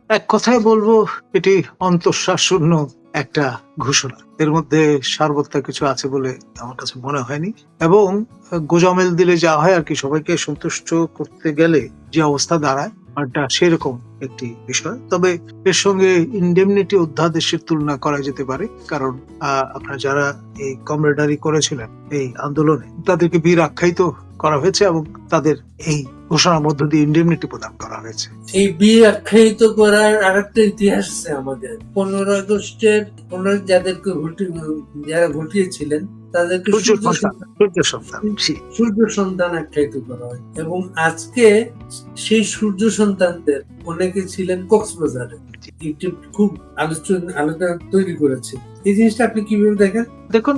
এক কথায় বলবো, এটি অন্তঃশ্বাস শূন্য একটা ঘোষণা। এর মধ্যে সারবত্তা কিছু আছে বলে আমার কাছে মনে হয়নি। এবং গোজামিল দিলে যা হয় আর কি, সবাইকে সন্তুষ্ট করতে গেলে যে অবস্থা দাঁড়ায়, এটা সেরকম একটি বিষয়। তবে এর সঙ্গে ইন্ডেমনিটি অধ্যাদেশের তুলনা করা যেতে পারে, কারণ আপনারা যারা এই কমরেডারি করেছিলেন এই আন্দোলনে, তাদেরকে বীর আখ্যায়িত করা হয়েছে এবং তাদের এই ঘোষণার মধ্য দিয়ে ইন্ডেমনিটি প্রদান করা হয়েছে। এই বীর আখ্যায়িত করার আরেকটা ইতিহাস আছে আমাদের। 15 আগস্টের যাদেরকে যারা ঘটিয়েছিলেন তাদেরকে সূর্য সন্তান আখ্যায়িত করা হয়। এবং আজকে সেই সূর্য সন্তানদের অনেকে ছিলেন কক্সবাজারে। এটি খুব আলোচনা তৈরি করেছে। এই জিনিসটা আপনি কিভাবে দেখেন? দেখুন,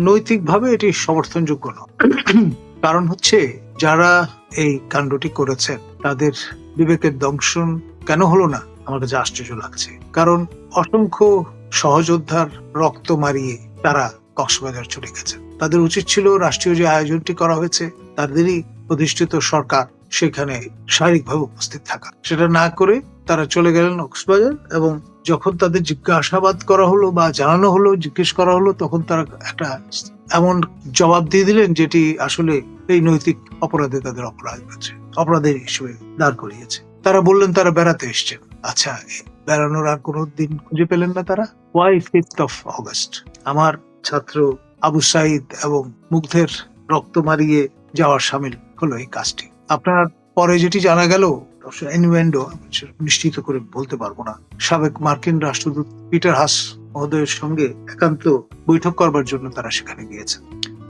নৈতিকভাবে এটি সমর্থনযোগ্য নয়। কারণ হচ্ছে, যারা এই কাণ্ডটি করেছেন তাদের বিবেকের দংশন কেন হলো না আমার কাছে আশ্চর্য লাগছে। কারণ অসংখ্য সহযোদ্ধার রক্ত মারিয়ে তারা কক্সবাজার চলে গেছেন। তাদের উচিত ছিল রাষ্ট্রীয় যে আয়োজনটি করা হয়েছে, তাদেরই প্রতিষ্ঠিত সরকার সেখানে শারীরিকভাবে উপস্থিত থাকা। সেটা না করে তারা চলে গেলেন কক্সবাজার। এবং যখন তাদের জিজ্ঞাসাবাদ করা হলো বা জানানো হলো, জিজ্ঞেস করা হলো, তখন তারা একটা এমন জবাব দিয়ে দিলেন যেটি আসলে এই নৈতিক অপরাধে তাদের অপরাধের হিসেবে দাঁড় করিয়েছে। তারা বললেন তারা বেড়াতে এসছেন। আচ্ছা, বেড়ানোর আর কোনো দিন খুঁজে পেলেন না তারা? Why 5th of August? আমার ছাত্র আবু সাইদ এবং মুগ্ধের রক্ত মারিয়ে যাওয়ার সামিল হলো এই কাজটি। আপনার পরে যেটি জানা গেল, নিশ্চিত করে বলতে পারবো না, সাবেক মার্কিন রাষ্ট্রদূত পিটার হাস মহোদয়ের সঙ্গে একান্ত বৈঠক করবার জন্য তারা সেখানে গিয়েছেন।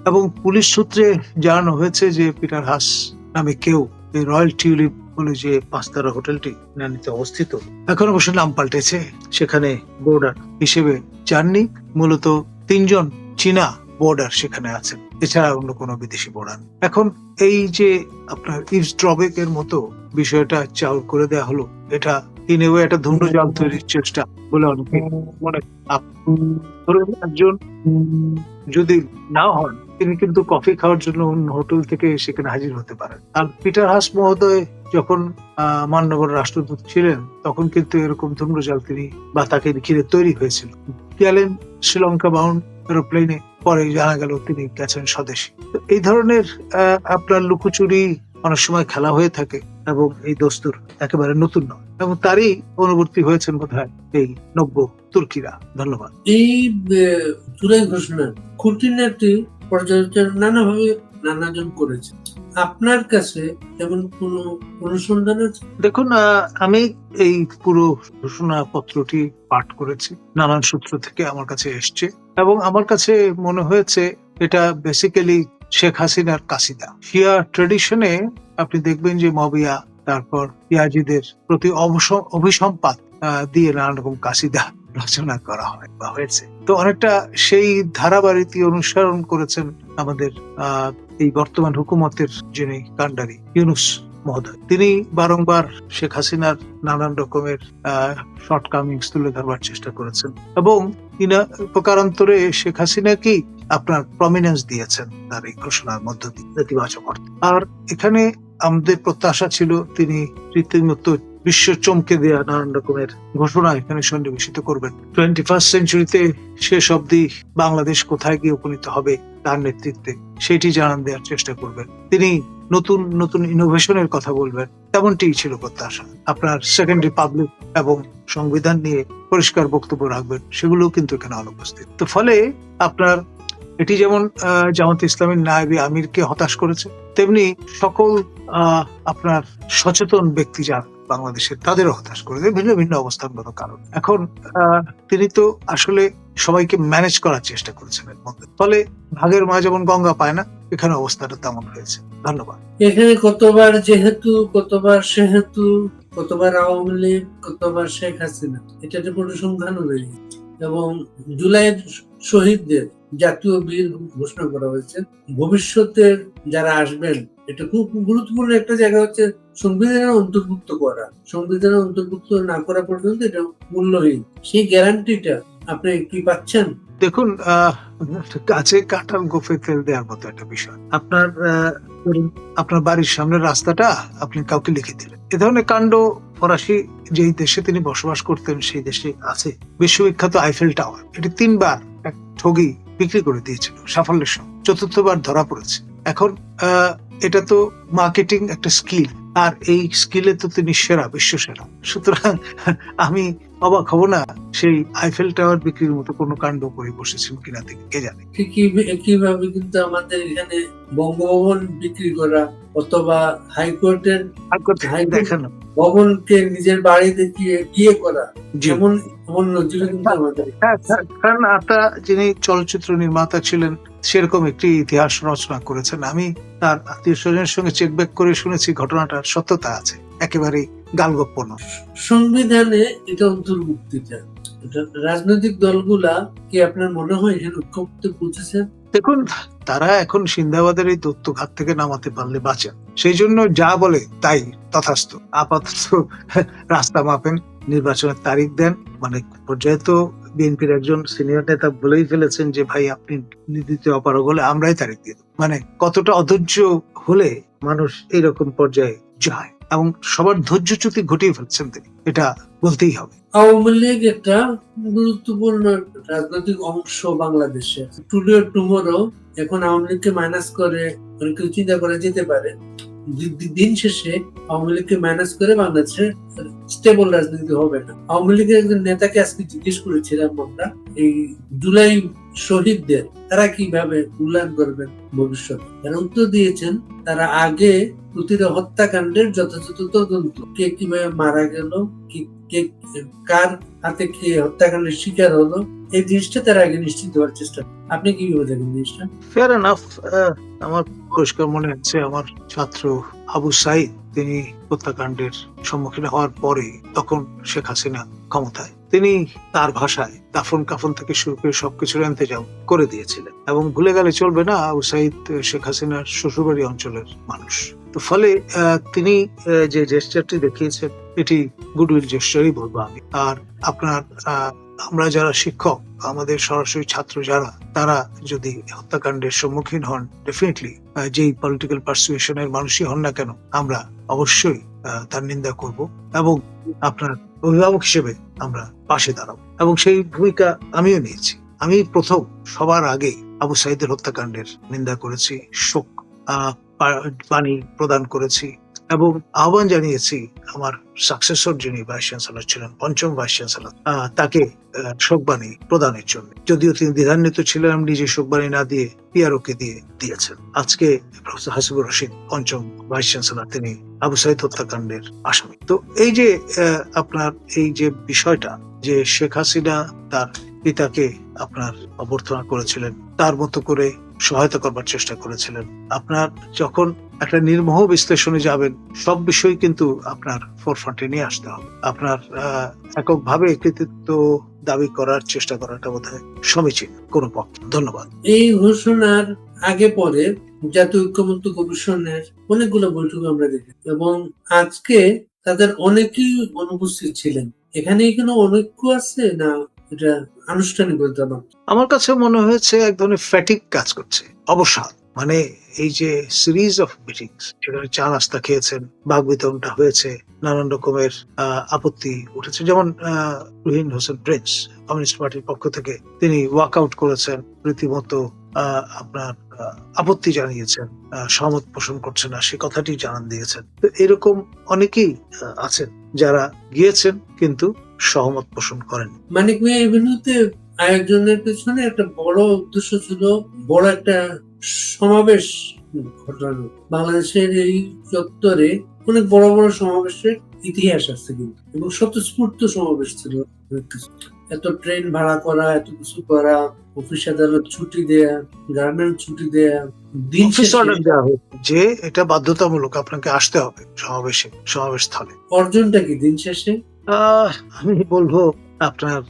এবং পুলিশ সূত্রে জানানো হয়েছে যে পিটার হাস নামে কেউ এই রয়্যাল টিউলিপ বলে যে 5 তারা হোটেলটি নানিতে অবস্থিত, এখন অবশ্য নাম পাল্টেছে, সেখানে বোর্ডার হিসেবে যাননি। মূলত 3জন চীনা বোর্ডার সেখানে আছেন, এছাড়া অন্য কোনো বিদেশি বোর্ডার। এখন এই যে আপনার ইভসড্রপিং এর মতো বিষয়টা চাউর করে দেওয়া হলো, এটা ইনেও একটা ধূম্রজাল তৈরির চেষ্টা বলে অনেকে মনে। একজন যদি না হন, তিনি কিন্তু কফি খাওয়ার জন্য হোটেল থেকে সেখানে হাজির হতে পারেন। আর পিটার হাস মহোদয় যখন মান্যবর রাষ্ট্রদূত ছিলেন, তখন কিন্তু এরকম ধূম্রজাল তিনি বা তাকে ঘিরে তৈরি হয়েছিল। গেলেন শ্রীলঙ্কা বাউন্ড এরোপ্লেনে, পরে জানা গেল তিনি গেছেন স্বদেশী। এই ধরনের আপনার লুকোচুরি অনেক সময় খেলা হয়ে থাকে এবং এই দস্তুর একেবারে নতুন নয়, এবং তারই অনুবর্তী হয়েছেন বোধহয় এই নব্য তুর্কিরা। ধন্যবাদ। এই জুলাই ঘোষণার খুঁটিনাটি পর্যালোচনা নানাভাবে নানাজন করেছে। আপনার কাছে এমন কোন অনুসন্ধান আছে? দেখুন, আমি এই পুরো ঘোষণা পত্রটি পাঠ করেছি, নানান সূত্র থেকে আমার কাছে এসছে, এবং আমার কাছে মনে হয়েছে এটা বেসিক্যালি শেখ হাসিনার কাসিদা। শিয়া ট্রেডিশনে আপনি দেখবেন যে মবিয়া, তারপর ইয়াজিদের প্রতি অভিসম্পাত দিয়ে নানান রকম কাসিদা রচনা করা হয় বা হয়েছে। তো অনেকটা সেই ধারাবাহিকই অনুসরণ করেছেন আমাদের এই বর্তমান হুকুমতের যিনি কান্ডারি ইউনূস মহোদয়। তিনি বারংবার শেখ হাসিনার নানান রকমের শর্টকামিংস তুলে ধরবার চেষ্টা করেছেন, এবং প্রকারান্তরে শেখ হাসিনাকেই আপনার প্রমিনেন্স দিয়েছেন তার এই ঘোষণার মধ্য দিয়ে নেতিবাচক অর্থে। আর এখানে আমাদের প্রত্যাশা ছিল তিনি রীতিমতো বিশ্ব চমকে দেয়া নানান রকমের ঘোষণা এখানে সন্নিবেশিত করবেন। 21st সেঞ্চুরিতে শেষ অবধি বাংলাদেশ কোথায় গিয়ে উপনীত হবে তার নেতৃত্বে, সেটি জানান দেওয়ার চেষ্টা করবেন। তিনি নতুন নতুন ইনোভেশনের কথা বলবেন, তেমনটিই ছিল প্রত্যাশা। আপনার সেকেন্ড রিপাবলিক এবং সংবিধান নিয়ে পরিষ্কার বক্তব্য রাখবেন, সেগুলোও কিন্তু এখানে অনুপস্থিত। তো ফলে আপনার এটি যেমন জামাত ইসলামের নায়েবে আমিরকে হতাশ করেছে, তেমনি সকল আপনার সচেতন ব্যক্তি যারা বাংলাদেশের, তাদেরও হতাশ করেছে ভিন্ন ভিন্ন অবস্থানগত কারণ। এখন তিনি তো আসলে সবাইকে ম্যানেজ করার চেষ্টা করেছেন এর মধ্যে, ফলে ভাগের মা যেমন গঙ্গা পায় না, এখানে অবস্থাটা তেমন হয়েছে। ধন্যবাদ। এখানে কতবার যেহেতু, কতবার সেহেতু, কতবার আওয়ামী লীগ, কতবার শেখ হাসিনা, এটাতে পরিসংখ্যানও বেরিয়েছে। এবং জুলাইয়ের শহীদদের জাতীয় বীর ঘোষণা করা হয়েছে। ভবিষ্যতের যারা আসবেন, এটা খুব গুরুত্বপূর্ণ একটা জায়গা হচ্ছে সংবিধানে অন্তর্ভুক্ত করা। সংবিধানে অন্তর্ভুক্ত না করা পর্যন্ত এটা মূল্যহীন। সেই গ্যারান্টিটা আপনি কি পাচ্ছেন? দেখুন, গাছে কাঁঠাল গোফে তেল দেওয়ার মতো একটা বিষয়। আপনার বাড়ির সামনের রাস্তাটা আপনি কাউকে লিখে দিলেন, এ ধরনের কাণ্ড ফরাসি যেই দেশে তিনি বসবাস করতেন সেই দেশে আছে বিশ্ববিখ্যাত আইফেল টাওয়ার। এটি 3বার এক ঠগী বিক্রি করে দিয়েছিল সাফল্যের সঙ্গে, 4র্থবার ধরা পড়েছে। এখন এটা তো মার্কেটিং একটা স্কিল, আর এই স্কিলে তো তিনি সেরা, বিশ্ব সেরা। সুতরাং আমি অবাক হব না সেই আইফেল টাওয়ার বিক্রির মতো কোনো কাণ্ড করে বসেছেন কিনা থেকে কে জানে। ঠিকই একইভাবে কিন্তু আমাদের এখানে বঙ্গভবন বিক্রি করা অথবা হাইকোর্টের দেখানো ভবনকে নিজের বাড়ি দেখিয়ে বিয়ে করা, এমন নজির কিন্তু আমাদের। কারণ আপনারা যিনি চলচ্চিত্র নির্মাতা ছিলেন সেরকম একটি ইতিহাস রচনা করেছেন। আমি তার আত্মীয় স্বজনের সঙ্গে চেক ব্যাক করে শুনেছি ঘটনাটার সত্যতা আছে, একেবারেই গালগপ্প নয়। সংবিধানে এটা অন্তর্ভুক্তিটা, রাজনৈতিক দলগুলা কি আপনার মনে হয় এখানে ঐক্য করতে বুঝেছে? দেখুন, তারা এখন সিন্দাবাদের এই দত্তঘাত থেকে নামাতে পারলে বাঁচেন, সেই জন্য যা বলে তাই তথাস্থ। আপাতত রাস্তা মাপেন, নির্বাচনের তারিখ দেন। মানে পর্যায়ে তো বিএনপির একজন সিনিয়র নেতা বলেই ফেলেছেন যে ভাই আপনি নীতিতে অপারগ হলে আমরাই তারিখ দিয়ে দেব। মানে কতটা অধৈর্য হলে মানুষ এইরকম পর্যায়ে যায়, এবং সবার ধৈর্যচ্যুতি ঘটিয়ে ফেলছেন তিনি, এটা বলতেই হবে। আওয়ামী লীগ একটা গুরুত্বপূর্ণ রাজনৈতিক অংশ বাংলাদেশে। টুডে টুমোরো এখন আওয়ামী লীগকে মাইনাস করে অনেক কিছু চিন্তা করা যেতে পারে। দিন শেষে আওয়ামী লীগকে মাইনাস করে বাংলাদেশে স্টেবল রাজনীতি হবে না। আওয়ামী লীগের একজন নেতাকে আজকে জিজ্ঞেস করেছিলাম আমরা, এই জুলাই শহীদদের তারা কিভাবে মূল্যায়ন করবেন ভবিষ্যতে। তারা উত্তর দিয়েছেন তারা আগে প্রতিটা হত্যাকাণ্ডের যথাযথ তদন্ত, কে কিভাবে মারা গেল, কে কার হাতে কে হত্যাকাণ্ডের শিকার হলো, এই জিনিসটা তারা আগে নিশ্চিত হওয়ার চেষ্টা। আপনি কিভাবে দেখেন জিনিসটা? Fair enough. আমার পরিষ্কার মনে হচ্ছে আমার ছাত্র আবু সাইদ তিনি হত্যাকাণ্ডের সম্মুখীন হওয়ার পরে, তখন শেখ হাসিনা ক্ষমতায়, তিনি তার ভাষায় দাফন কাফন থেকে শুরু করে সবকিছুর ইন্তজাম করে দিয়েছিলেন। এবং ভুলে গেলে চলবে না, আবু সাইদ শেখ হাসিনার শ্বশুরবাড়ি অঞ্চলের মানুষ। তো ফলে তিনি যে জেস্টারটি দেখিয়েছেন এটি গুডউইল জেস্টারই বলবো আমি। আর আপনার আমরা যারা শিক্ষক, আমাদের সরাসরি ছাত্র যারা, তারা যদি হত্যাকাণ্ডের সম্মুখীন হন, ডেফিনেটলি যেই পলিটিক্যাল পারসুয়েশনের মানুষই হন না কেন, আমরা অবশ্যই তার নিন্দা করব এবং আপনার অভিভাবক হিসেবে আমরা পাশে দাঁড়াবো। এবং সেই ভূমিকা আমিও নিয়েছি। আমি প্রথম সবার আগে আবু সাইদের হত্যাকাণ্ডের নিন্দা করেছি, শোক বাণী প্রদান করেছি এবং আহ্বান জানিয়েছি আমার সাকসেসর যিনি ভাইস চ্যান্সেলর ছিলেন, পঞ্চম ভাইস চ্যান্সেলর, তাকে শোকবাণী প্রদানের জন্য। যদিও তিনি দ্বিধান্বিত ছিলেন, আমি নিজে শোকবাণী না দিয়ে পিআরও কে দিয়েছেন। আজকে প্রফেসর হাসিবুর রশিদ পঞ্চম ভাইস চ্যান্সেলর, তিনি আবু সাইদ হত্যাকাণ্ডের আসামি। তো এই যে আপনার এই যে বিষয়টা, যে শেখ হাসিনা তার পিতাকে আপনার অভ্যর্থনা করেছিলেন, তার মতো করে সহায়তা করবার চেষ্টা করেছিলেন। আপনার যখন একটা নির্মোহ বিশ্লেষণে যাবেন, সব বিষয় কিন্তু আপনার ফোরফ্রন্টে নিয়ে আসতে হবে। আপনার এককভাবে কৃতিত্ব দাবি করার চেষ্টা করাটা বোধহয় সমীচীন কোনো পক্ষে। ধন্যবাদ। এই ঘোষণার আগে পরে জাতীয় ঐক্যমত্য কমিশনের অনেকগুলো বৈঠক আমরা দেখি এবং আজকে তাদের অনেকেই অনুপস্থিত ছিলেন। এখানে কোনো অনৈক্য আছে না এটা আনুষ্ঠানিকতা? আমার কাছে মনে হয়েছে এক ধরনের ফ্যাটিক কাজ করছে, অবসাদ। মানে এই যে সিরিজ অফ মিটিংস, যেখানে চা নাস্তা খেয়েছেন, বাক বিতরণটা হয়েছে, নানান রকমের আপত্তি উঠেছে। যেমন রুহিন হোসেন প্রিন্স কমিউনিস্ট পার্টির পক্ষ থেকে তিনি ওয়াক আউট করেছেন, রীতিমতো আপনার আপত্তি জানিয়েছেন, সহমত পোষণ করছে না সে কথাটি জানান দিয়েছেন। তো এরকম অনেকেই আছেন যারা গিয়েছেন কিন্তু সহমত পোষণ করেন। মানিক মিয়া এভিনিউতে আয়োজনের পেছনে একটা বড় উদ্দেশ্য ছিল, বড় একটা সমাবেশ ঘটানো। বাংলাদেশের এই চত্বরে অনেক বড় বড় সমাবেশের ইতিহাস আছে কিন্তু, এবং স্বতঃস্ফূর্ত সমাবেশ ছিল। এত ট্রেন ভাড়া করা, এত কিছু করা, অফিস আদালত ছুটি দেয়া, গার্মেন্ট ছুটি দেয়া, দিন যে এটা বাধ্যতামূলক, আপনাকে আসতে হবে সমাবেশ স্থলে। অর্জনটা কি দিন শেষে? আমি বলবো আপনার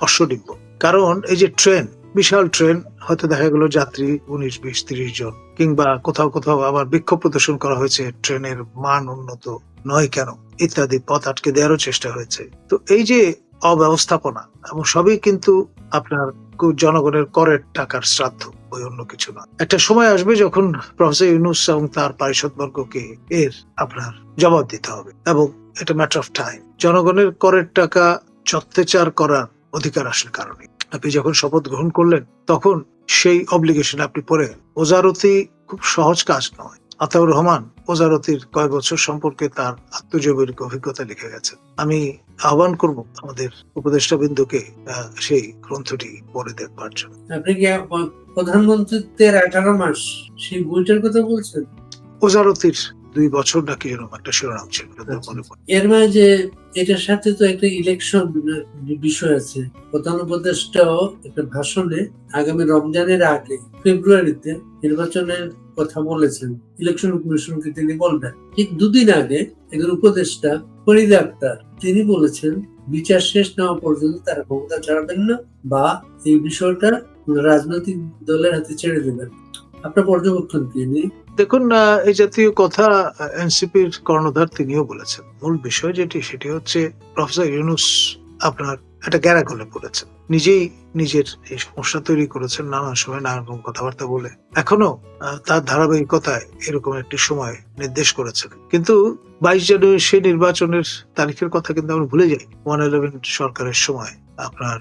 অশ্বডিম্ব। কারণ এই যে ট্রেন, বিশাল ট্রেন, হয়তো দেখা গেল যাত্রী 19, 20, 30 জন, কিংবা কোথাও কোথাও আবার বিক্ষোভ প্রদর্শন করা হয়েছে, ট্রেনের মান উন্নত নয় কেন ইত্যাদি, পথ আটকে দেওয়ারও চেষ্টা হয়েছে। তো এই যে অব্যবস্থাপনা এবং সবই কিন্তু আপনার জনগণের করের টাকার শ্রাদ্ধ, ওই অন্য কিছু না। একটা সময় আসবে যখন প্রফেসর ইউনূস এবং তার পারিষদবর্গকে এর আপনার জবাব দিতে হবে, এবং এটা ম্যাটার অফ টাইম। জনগণের করের টাকা অত্যাচার করার অধিকার আসলে কারণে আপনি যখন শপথ গ্রহণ করলেন তখন সেই অব্লিগেশন আপনি পড়ে। ওজারতি খুব সহজ কাজ নয়। আতাউর রহমান ওজারতির কয়েক বছর সম্পর্কে তার আত্মজীবনী অভিজ্ঞতা লিখে গেছেন। আমি আহ্বান করব আমাদের উপদেষ্টা বিন্দুকে সেই গ্রন্থটি পড়ে দেখবার জন্য। আপনি কি প্রধানমন্ত্রীত্বের 18 মাস সেই বইটার কথা বলছেন? ওজারতির 2 বছর নাকি যেন একটা শিরোনাম ছিল, মনে পড়ে। এর মাঝে এটার সাথে তো একটা ইলেকশন বিষয় আছে। প্রধান উপদেষ্টাও একটা ভাষণে আগামী রমজানের আগে ফেব্রুয়ারিতে নির্বাচনের কথা বলেছেন, ইলেকশন কমিশনকে তিনি বলবেন। ঠিক 2 দিন আগে একজন উপদেষ্টা ফরিদ আক্তার তিনি বলেছেন বিচার শেষ না হওয়া পর্যন্ত তারা ক্ষমতা ছাড়বেন না, বা এই বিষয়টা রাজনৈতিক দলের হাতে ছেড়ে দেবেন। আপনার পর্যবেক্ষণ কি নিয়ে? দেখুন, এই জাতীয় কথা এনসিপির কর্ণধার তিনিও বলেছেন। মূল বিষয় যেটি সেটি হচ্ছে প্রফেসর ইউনূস আপনার একটা গ্যারাগলে পড়েছেন, নিজেই নিজের এই সমস্যা তৈরি করেছেন নানান সময় নানান রকম কথাবার্তা বলে। এখনো তার ধারাবাহিকতায় এরকম একটি সময় নির্দেশ করেছেন, কিন্তু 22 জানুয়ারি সেই নির্বাচনের তারিখের কথা কিন্তু আমরা ভুলে যাই। 111 সরকারের সময় আপনার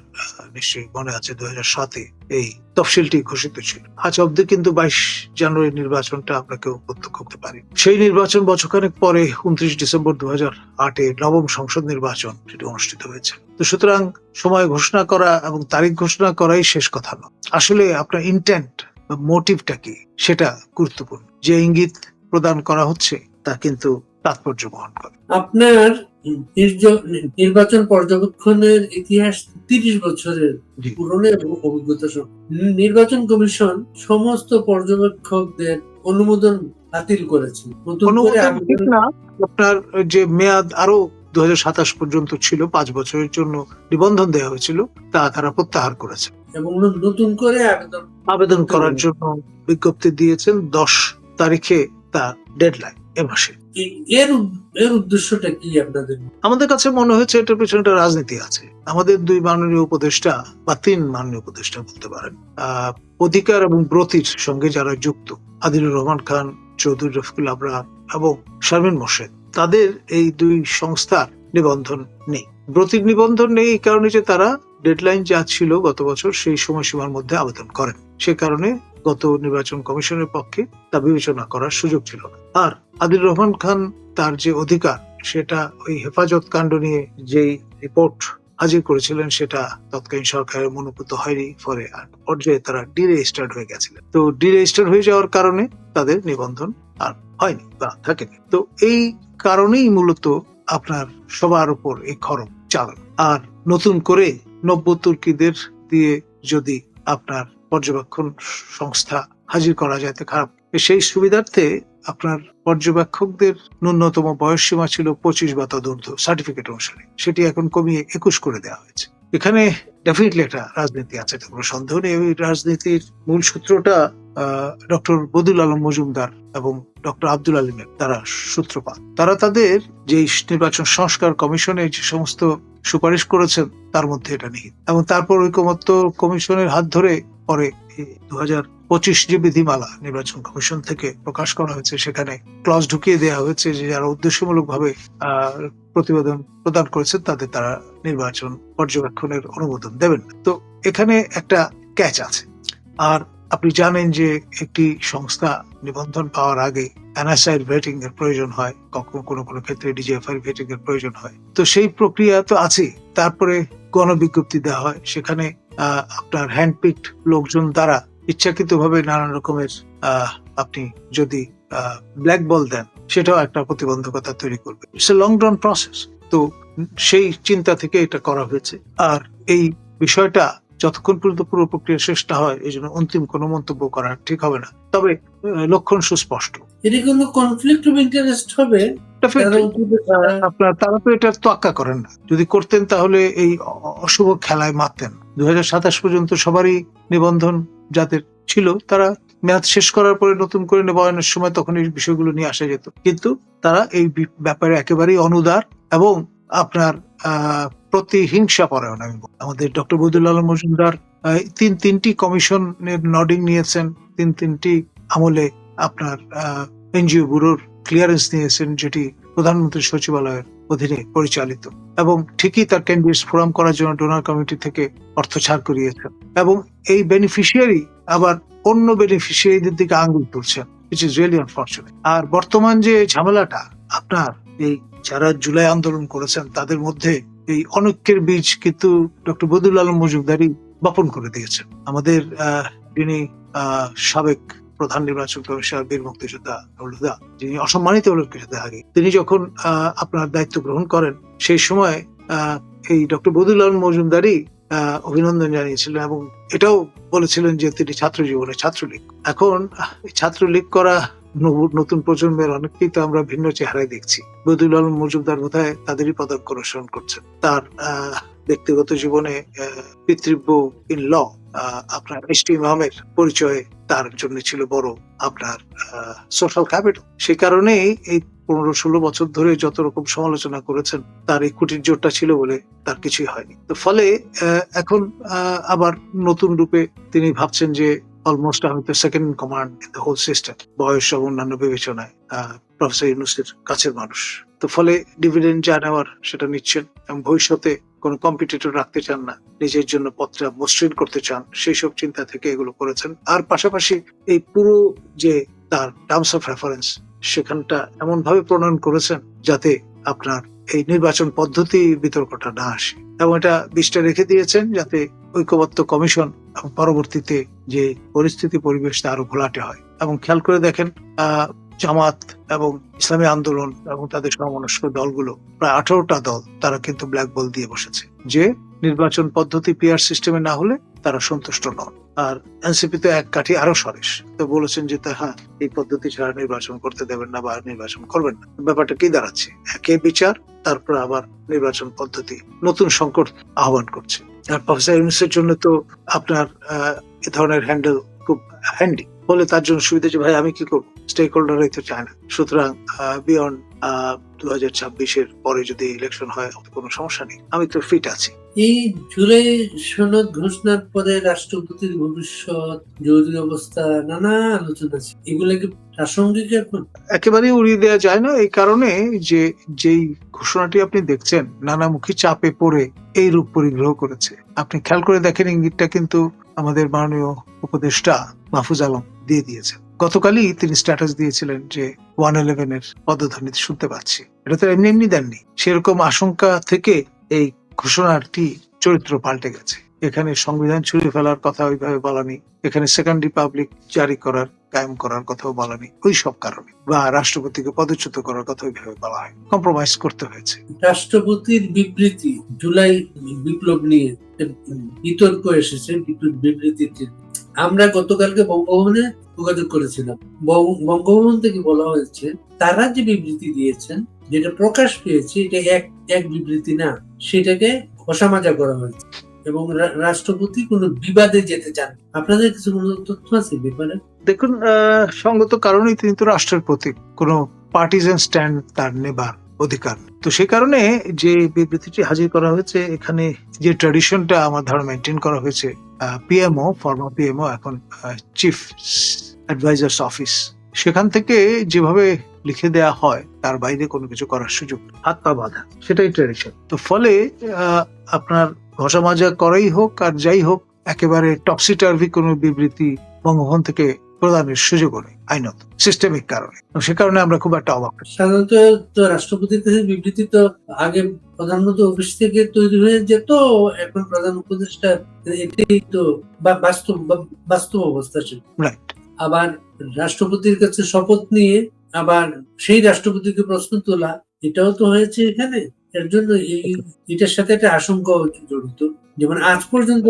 নিশ্চয়ই মনে আছে 2007-এ এই তফসিলটি ঘোষিত ছিল। আজ অব্দি কিন্তু 22 জানুয়ারি নির্বাচনটা আমরা কেউ প্রত্যক্ষ করতে পারি। সেই নির্বাচন বছরখানেক পরে 29 ডিসেম্বর 2008-এ নবম সংসদ নির্বাচন সেটি অনুষ্ঠিত হয়েছে। তো সুতরাং সময় ঘোষণা করা এবং তারিখ ঘোষণা করাই শেষ কথা নয়। আসলে আপনার ইন্টেন্ট বা মোটিভটা কি সেটা গুরুত্বপূর্ণ। যে ইঙ্গিত প্রদান করা হচ্ছে তা কিন্তু তাৎপর্য বহন করে। আপনার নির্বাচন পর্যবেক্ষণের ইতিহাস 30 বছরের পুরনো এবং অভিজ্ঞতা। নির্বাচন কমিশন সমস্ত পর্যবেক্ষকদের অনুমোদন বাতিল করেছে। নতুন করে আপনার যে মেয়াদ আরো 2027 পর্যন্ত ছিল, 5 বছরের জন্য নিবন্ধন দেওয়া হয়েছিল, তা তারা প্রত্যাহার করেছে এবং নতুন করে আবেদন করার জন্য বিজ্ঞপ্তি দিয়েছেন। 10 তারিখে তার ডেডলাইন এ মাসে। এর উদ্দেশ্যটা কি আপনাদের? আমাদের কাছে মনে হয়েছে এটার পিছনে একটা রাজনীতি আছে। আমাদের 2 মাননীয় উপদেষ্টা বা 3 মাননীয় উপদেষ্টা বলতে পারেন, অধিকার এবং ব্রতির সঙ্গে যারা যুক্ত, আদিলুর রহমান খান, চৌধুরী রফিকুল আবরার এবং শারমিন মোর্শেদ, তাদের এই 2 সংস্থার নিবন্ধন নেই। ব্রতির নিবন্ধন নেই এই কারণে যে তারা ডেডলাইন যা ছিল গত বছর সেই সময়সীমার মধ্যে আবেদন করেন। সে কারণে গত নির্বাচন কমিশনের পক্ষে তা বিবেচনা করার সুযোগ ছিল না। আর আদিলুর রহমান খান তার যে অধিকার সেটা ওই হেফাজত কাণ্ড নিয়ে যেই রিপোর্ট হাজির করেছিলেন সেটা তৎকালীন সরকারের মনোপুত হয়নি, ফলে পর্যায়ে তারা ডিরেজিস্টার্ড হয়ে গেছিলেন। তো ডিরেজিস্টার্ড হয়ে যাওয়ার কারণে তাদের নিবন্ধন আর হয়নি বা থাকেনি। তো এই কারণেই মূলত আপনার সবার উপর এই খরচ চালানো। আর নতুন করে নব্য তুর্কিদের দিয়ে যদি আপনার পর্যবেক্ষণ সংস্থা হাজির করা যায় তো খারাপ। সেই সুবিধার্থে আপনার পর্যবেক্ষকদের ন্যূনতম বয়স সীমা ছিল 25 বা তদূর্ধ্ব সার্টিফিকেট অনুসারে, সেটি এখন কমিয়ে 21 করে দেওয়া হয়েছে। এখানে ডেফিনেটলি একটা রাজনীতি আছে, কোনো সন্দেহ নেই। এই রাজনীতির মূল সূত্রটা ডক্টর বদিউল আলম মজুমদার এবং ডক্টর আব্দুল আলিমের তারা সূত্রপাত। তারা তাদের যে নির্বাচন সংস্কার কমিশনে যে সমস্ত সুপারিশ করেছেন তার মধ্যে এটা নেই, এবং তারপর ঐকমত্য কমিশনের হাত ধরে পরে 2025 যে বিধিমালা নির্বাচন কমিশন থেকে প্রকাশ করা হয়েছে সেখানে ক্লজ ঢুকিয়ে দেওয়া হয়েছে যে যারা উদ্দেশ্যমূলক ভাবে প্রতিবেদন প্রদান করেছে তাদের তারা নির্বাচন পর্যবেক্ষণের অনুমোদন দেবেন না। তো এখানে একটা ক্যাচ আছে। আর আপনি জানেন যে একটি সংস্থা নিবন্ধন পাওয়ার আগে এনএসআই ভেটিং এর প্রয়োজন হয়, কখনো কোনো ক্ষেত্রে ডিজিএফআই ভেটিং এর প্রয়োজন হয়। তো সেই প্রক্রিয়া তো আছে। তারপরে গণবিজ্ঞপ্তি দেওয়া হয়, সেখানে আপনার হ্যান্ডপিকড লোকজন দ্বারা ইচ্ছাকৃতভাবে নানান রকমের আপনি যদি ব্ল্যাক বল দেন সেটাও একটা প্রতিবন্ধকতা তৈরি করবে। It's a long run process. তো সেই চিন্তা থেকে এটা করা হয়েছে। আর এই বিষয়টা যতক্ষণ পর্যন্ত পুরো প্রক্রিয়া শেষ না হয় এই জন্য অন্তিম কোনো মন্তব্য করা ঠিক হবে না। তবে লক্ষণ সুস্পষ্ট। এটি কোনো কনফ্লিক্ট অফ ইন্টারেস্ট হবে? আপনার তারা তো এটা তোয়াক্কা করেন না। যদি করতেন তাহলে এই অশুভ খেলায় মারতেন। 2027 পর্যন্ত সবারই নিবন্ধন যাদের ছিল তারা মেয়াদ শেষ করার পরে নতুন করে নবায়নের সময় তখন এই বিষয়গুলো নিয়ে আসা যেত, কিন্তু তারা এই ব্যাপারে একেবারেই অনুদার এবং আপনার প্রতিহিংসা পরায়ণ আমি বলবো। আমাদের ডক্টর বদিউল আলম মজুমদার তিনটি কমিশনের নডিং নিয়েছেন, তিনটি আমলে আপনার এনজিও ব্যুরোর ক্লিয়ারেন্স নিয়েছেন, যেটি প্রধানমন্ত্রী সচিবালয়ের অধীনে পরিচালিত, এবং ঠিকই তার ক্যান্ডিডেটস ফোরাম করার জন্য ডোনার কমিটি থেকে অর্থ ছাড় করিয়েছেন, এবং এই বেনিফিশিয়ারি আবার অন্য বেনিফিশিয়ারিদের দিকে আঙ্গুল তুলছেন, which is really unfortunate। আর বর্তমান যে ঝামেলাটা, আপনার এই যারা জুলাই আন্দোলন করেছেন তাদের মধ্যে এই অনৈক্যের বীজ কিন্তু ডক্টর বদিউল আলম মজুমদারই বপন করে দিয়েছেন। আমাদের যিনি সাবেক প্রধান নির্বাচন কমিশনার বীর মুক্তিযোদ্ধা নুরুল, যিনি অসম্মানিত হলেন কিছুদিন আগে, তিনি যখন আপনার দায়িত্ব গ্রহণ করেন সেই সময় এই ডক্টর বদিউল আলম মজুমদারই অভিনন্দন জানিয়েছিলেন এবং এটাও বলেছিলেন যে তিনি ছাত্র জীবনে ছাত্রলীগ। এখন ছাত্রলীগ করা নতুন প্রজন্মের অনেককেই তো আমরা ভিন্ন চেহারায় দেখছি। বদিউল আলম মজুমদার বোধহয় তাদেরই পদাঙ্ক অনুসরণ করছেন। তার ব্যক্তিগত জীবনে পিতৃব্য ইন ল আপনার এস.টি. ইমামের পরিচয় তার জন্য ছিল বড় আপনার সোশ্যাল ক্যাপিটাল। সেই কারণেই এই 15-16 বছর ধরে যত রকম সমালোচনা করেছেন, তার এই কুটির জোরটা ছিল বলে তার কিছুই হয়নি। তো ফলে এখন আবার নতুন রূপে তিনি ভাবছেন যে অলমোস্ট আমি তো second in command in the whole system, বয়স এবং অন্যান্য বিবেচনায় প্রফেসর ইউনূসের কাছের মানুষ। তো ফলে ডিভিডেন্ড যা নেওয়ার সেটা নিচ্ছেন এবং ভবিষ্যতে কোনো কম্পিটিটর রাখতে চান না, নিজের জন্য পথটা মসৃণ করতে চান, সেই সব চিন্তা থেকে এগুলো করেছেন। আর পাশাপাশি এই পুরো যে তার টার্মস অফ রেফারেন্স, সেখানটা এমন ভাবে প্রণয়ন করেছেন যাতে আপনার এই নির্বাচন পদ্ধতি বিতর্কটা না আসে, এবং এটা বিষটা রেখে দিয়েছেন যাতে ঐক্যবদ্ধ কমিশন পরবর্তীতে যে পরিস্থিতি পরিবেশ তা আরো ঘোলাটে হয়। এবং খেয়াল করে দেখেন জামাত এবং ইসলামী আন্দোলন এবং তাদের সমমনস্ক দলগুলো, প্রায় 18টা দল, তারা কিন্তু ব্ল্যাক বল দিয়ে বসেছে যে নির্বাচন পদ্ধতি পিআর সিস্টেমে না হলে তারা সন্তুষ্ট নন। আর এনসিপি তো এক কাঠি আরো সরেস, তো বলেছেন যে হ্যাঁ, এই পদ্ধতি ছাড়া নির্বাচন করতে দেবেন না বা নির্বাচন করবেন না। ব্যাপারটা কি দাঁড়াচ্ছে? একে বিচার, তারপর আবার নির্বাচন পদ্ধতি নতুন সংকট আহ্বান করছে। আর প্রফেসর ইউনূসের জন্য তো আপনার এ ধরনের হ্যান্ডেল খুব হ্যান্ডি, বলে তার জন্য সুবিধা যে ভাই আমি কি করবো, স্টেক হোল্ডাররাই তো চায় না। সুতরাং বিয়ন্ড 2026-এর পরে যদি ইলেকশন হয় কোনো সমস্যা নেই, আমি তো ফিট আছি। এই জুলাই সনদ ঘোষণার পরে রাষ্ট্রপতির ভবিষ্যৎ, জরুরি অবস্থা, নানা আলোচনা আছে, এগুলো কি প্রাসঙ্গিক এখন? একেবারেই উড়িয়ে দেওয়া যায় না, এই কারণে যে যেই ঘোষণাটি আপনি দেখছেন নানামুখী চাপে পড়ে এই রূপ পরিগ্রহ করেছে। আপনি খেয়াল করে দেখেন, ইঙ্গিতটা কিন্তু আমাদের মাননীয় উপদেষ্টা মাহফুজ আলম দিয়ে দিয়েছেন। গতকালই তিনি স্ট্যাটাস দিয়েছিলেন যে 111-এর পদধ্বনি শুনতে পাচ্ছি। এটা তো এমনি এমনি দেননি, সেরকম আশঙ্কা থেকে এই ঘোষণাটি চরিত্র পাল্টে গেছে। এখানে সংবিধান ছুঁড়ে ফেলার কথা ওইভাবে বলানি, এখানে সেকেন্ড রিপাবলিক জারি করার কায়েম করার কথাও বলানি, ওই সব কারণে, বা রাষ্ট্রপতিকে পদচ্যুত করার কথা ওইভাবে বলা হয়, কম্প্রোমাইজ করতে হয়েছে। রাষ্ট্রপতির বিবৃতি জুলাই বিপ্লব নিয়ে বিতর্ক এসেছে, বিবৃতিতে আমরা গতকালকে বঙ্গভবনে যোগাযোগ করেছিলাম। বঙ্গভবন থেকে বলা হয়েছে তারা যে বিবৃতি দিয়েছেন, যেটা প্রকাশ পেয়েছে, এটা এক বিবৃতি না, সেটাকে ঘষামাজা করা হয়েছে এবং রাষ্ট্রপতি কোনো বিবাদে যেতে চান। আপনাদের কিছু কোনো তথ্য আছে ব্যাপারে? দেখুন, সঙ্গত কারণেই তিনি তো রাষ্ট্রের প্রতীক, কোনো পার্টিজান স্ট্যান্ড তার নেবার অধিকার। তো সেই কারণে যে বিবৃতিটি হাজির করা হয়েছে, এখানে যে ট্র্যাডিশনটা আমার ধারণা মেনটেন করা হয়েছে, পিএমও, ফর্মার পিএমও, এখন চিফ অ্যাডভাইজার্স অফিস, সেখান থেকে যেভাবে লিখে দেয়া হয় তার বাইরে কোনো কিছু করার সুযোগ, হাত পা বাঁধা, সেটাই ট্র্যাডিশন। তো ফলে আপনার ঘষা মাজা করাই হোক আর যাই হোক, একেবারে টপসি টার্ভি কোনো বিবৃতি বঙ্গভবন থেকে প্রদানের সুযোগ নেই আইনত, সিস্টেমিক কারণে। সে কারণে আমরা খুব একটা অবাক। সাধারণত তো রাষ্ট্রপতির কাছে বিবৃতি তো আগে প্রধানমন্ত্রী অফিস থেকে তৈরি হয়ে যেত, এখন প্রধান উপদেষ্টা, এটাই তো বাস্তব অবস্থা ছিল। রাইট। আবার রাষ্ট্রপতির কাছে শপথ নিয়ে আবার সেই রাষ্ট্রপতিকে প্রশ্ন তোলা, এটাও তো হয়েছে এখানে। এর জন্য এটার সাথে একটা আশঙ্কা জড়িত। যেমন আজ পর্যন্ত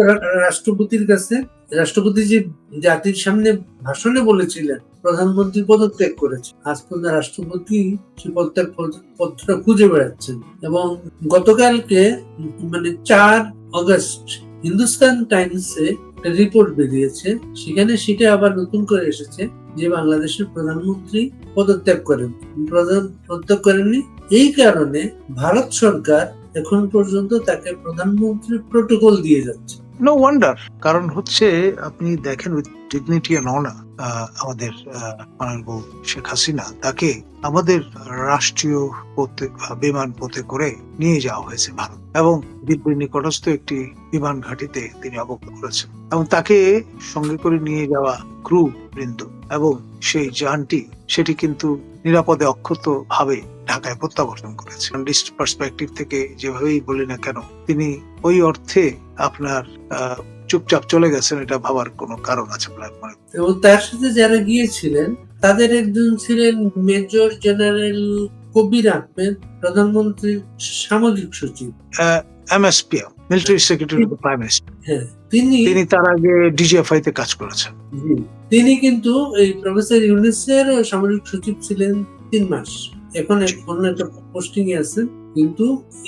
রাষ্ট্রপতির কাছে, রাষ্ট্রপতি যে জাতির সামনে ভাষণে বলেছিলেন প্রধানমন্ত্রী পদত্যাগ করেছে, আজ পর্যন্ত রাষ্ট্রপতি সে পদত্যাগ পত্রটা খুঁজে বেড়াচ্ছেন। এবং গতকালকে মানে 4 আগস্ট হিন্দুস্তান টাইমসে একটা রিপোর্ট বেরিয়েছে, সেখানে সেটা আবার নতুন করে এসেছে যে বাংলাদেশের প্রধানমন্ত্রী পদত্যাগ করেননি। এই কারণে ভারত সরকার এখন পর্যন্ত তাকে প্রধানমন্ত্রী প্রোটোকল দিয়ে যাচ্ছে। নো ওয়ান্ডার, কারণ হচ্ছে আপনি দেখেন উইথ ডিগনিটি এন্ড অনার আমাদের অনারেবল শেখ হাসিনা তাকে আমাদের রাষ্ট্রীয় বিমান পথে করে নিয়ে যাওয়া হয়েছে ভারত, এবং দিল্লির নিকটস্থ একটি বিমান ঘাঁটিতে তিনি অবতরণ করেছেন, এবং তাকে সঙ্গে করে নিয়ে যাওয়া ক্রু বৃন্দ এবং সেই যানটি সেটি কিন্তু নিরাপদে অক্ষত ভাবে ঢাকায় প্রত্যাবর্তন করেছে। জার্নালিস্ট পার্সপেক্টিভ থেকে যেভাবেই বলি না কেন, তিনি ওই অর্থে আপনার চুপচাপ চলে গেছেন, এটা ভাবার কোনো কারণ আছে বলে মনে করি। এবং তার সাথে যারা গিয়েছিলেন তাদের একজন ছিলেন মেজর জেনারেল কবির আহমেদ, প্রধানমন্ত্রীর সামরিক সচিব, MSPM, military secretary of the prime minister. হ্যাঁ, তিনি তার আগে ডিজিএফআই তে কাজ করেছেন। তিনি কিন্তু এই প্রফেসর ইউনূসের সামরিক সচিব ছিলেন 3 মাস। এখন অন্য একটা পোস্টিং এ আছেন, কিন্তু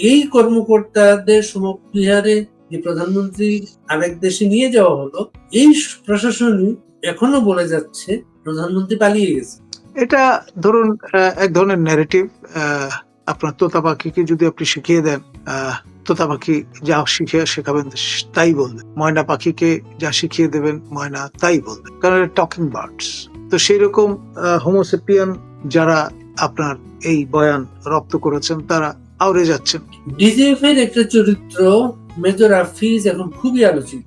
এই কর্মকর্তাদের সমপ্রিহারে যে প্রধানমন্ত্রী আরেক দেশে নিয়ে যাওয়া হলো, এই প্রশাসনই এখনো বলে যাচ্ছে প্রধানমন্ত্রী পালিয়ে গেছে। এটা ধরুন এক ধরনের ন্যারেটিভ। আপনার তোতা পাখিকে যদি আপনি শিখিয়ে দেন, তোতা পাখি যা শেখাবেন তাই বলবে, ময়না পাখিকে যা শিখিয়ে দেবেন ময়না তাই বলবে, কারণ টকিং বার্ডস। তো সেই রকম হোমোসেপিয়ান যারা আপনার এই বয়ান রপ্ত করেছেন তারা আউড়ে যাচ্ছেন। ডিজিএফ এর একটা চরিত্র মেজর হাফিজ এখন খুবই আলোচিত।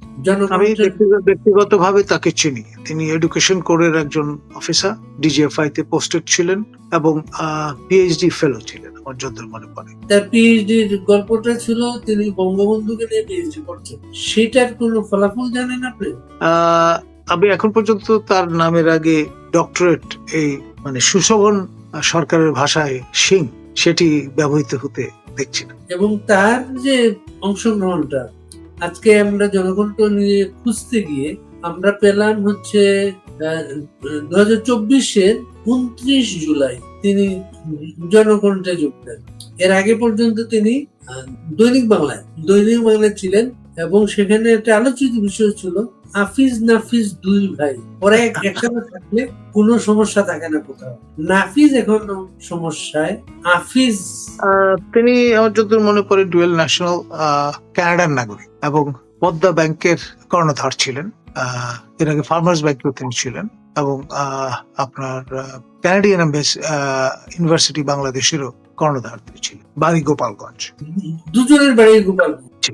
আমি ব্যক্তিগতভাবে তাকে চিনি। তিনি এডুকেশন কোরের একজন অফিসার, ডিজিএফআই তে পোস্টেড ছিলেন এবং পিএইচডি ফেলো ছিলেন আমার যতদূর মনে পড়ে। তার পিএইচডির গল্পটা ছিল তিনি বঙ্গবন্ধুকে নিয়ে পিএইচডি করছেন, সেটার কোনো ফলাফল জানেন আপনি? আমি এখন পর্যন্ত তার নামের আগে ডক্টরেট, এই মানে সুশোভন সরকারের ভাষায় সিং, সেটি ব্যবহৃত হতে দেখছি না। এবং তার যে অংশগ্রহণটা আজকে আমরা জনকণ্ঠ নিয়ে খুঁজতে গিয়ে আমরা পেলাম হচ্ছে 2024-এর 29 জুলাই তিনি জনকণ্ঠে যোগ দেন। এর আগে পর্যন্ত তিনি দৈনিক বাংলায় ছিলেন, এবং সেখানে একটা আলোচিত বিষয় ছিল হাফিজ নাফিজ 2 ভাই, ওরা একসাথে থাকলে কোনো সমস্যা থাকে না কোথাও। নাফিজ এখন সমস্যায়, হাফিজ তিনি আমার যতদূর মনে পড়ে ডুয়েল ন্যাশনাল কানাডার নাগরিক এবং পদ্মা ব্যাংকের কর্ণধার ছিলেন। এর আগে ফার্মার্স ব্যাংকেও তিনি ছিলেন, এবং আপনার কানাডিয়ান ইউনিভার্সিটি বাংলাদেশেরও কর্ণধার তিনি ছিলেন। বাড়ি গোপালগঞ্জ, দুজনের বাড়ি গোপালগঞ্জ।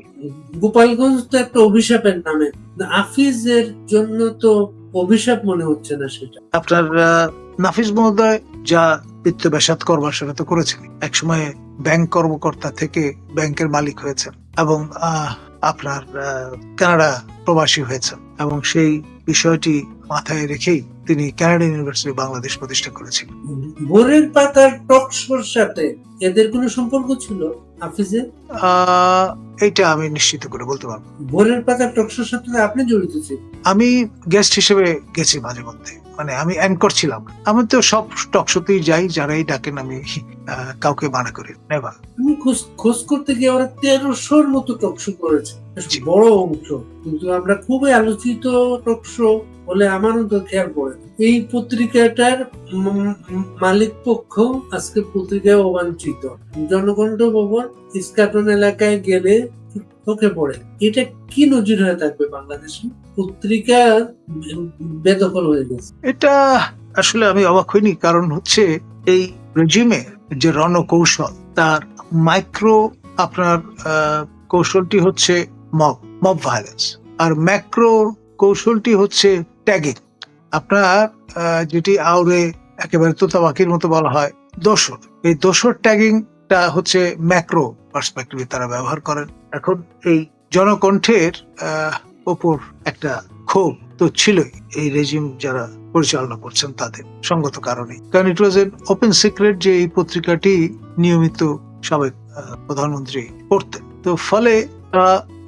গোপালগঞ্জ তো একটা অভিশাপের নামে, হাফিজের জন্য তো অভিশাপ মনে হচ্ছে না সেটা। আপনার নাফিজ মহোদয় যা বিত্তবেসাত করবার সেটা তো করেছেন। একসময় ব্যাংক কর্মকর্তা থেকে ব্যাংকের মালিক হয়েছেন, এবং আপনার কানাডা প্রবাসী হয়েছেন, এবং সেই বিষয়টি মাথায় রেখেই তিনি কানাডা ইউনিভার্সিটি বাংলাদেশ প্রতিষ্ঠা করেছিলেন। ভোরের পাতার টকশোর সাথে এদের কোনো সম্পর্ক ছিল হাফিজের? এইটা আমি নিশ্চিত করে বলতে পারবো। ভোরের পাতার টকশোর সাথে আপনি জড়িত ছিলেন? আমি গেস্ট হিসেবে গেছি মাঝে মধ্যে, মানে আমি অ্যাঙ্কর ছিলাম। আমি তো সব টকশোতেই যাই, যারাই ডাকেন আমি কাউকে মানা করি নেভার। আমি খোঁজ করতে গিয়ে ওরা 1300-র মতো টকশো করেছে, বড় অংশ, কিন্তু আমরা খুবই আলোচিত টকশো বলে আমারও তো খেয়াল পড়ে। এই পত্রিকাটার মালিক পক্ষ আজকে পত্রিকায় অবাঞ্ছিত। জনকণ্ঠ ভবন ইস্কাটন এলাকায় গেলে চোখে পড়ে। এটা কি নজির হয়ে থাকবে বাংলাদেশে? পত্রিকা বেদখল হয়ে গেছে। এটা আসলে আমি অবাক হইনি, কারণ হচ্ছে এই রেজিমের যে রণকৌশল, তার মাইক্রো আপনার কৌশলটি হচ্ছে মব ভায়োলেন্স, আর ম্যাক্রো কৌশলটি হচ্ছে ট্যাগিং। আপনার যেটি আউরে একেবারে তোতা পাখির মতো বলা হয় দোসর, এই দোসর ট্যাগিংটা হচ্ছে ম্যাক্রো পার্সপেক্টিভে তারা ব্যবহার করেন। এখন এই জনকণ্ঠের ওপর একটা ক্ষোভ তো ছিলই এই রেজিম যারা পরিচালনা করছেন তাদের, সঙ্গত কারণে, কারণ ইট ওয়াজ এন ওপেন সিক্রেট যে এই পত্রিকাটি নিয়মিত সাবেক প্রধানমন্ত্রী পড়তেন। তো ফলে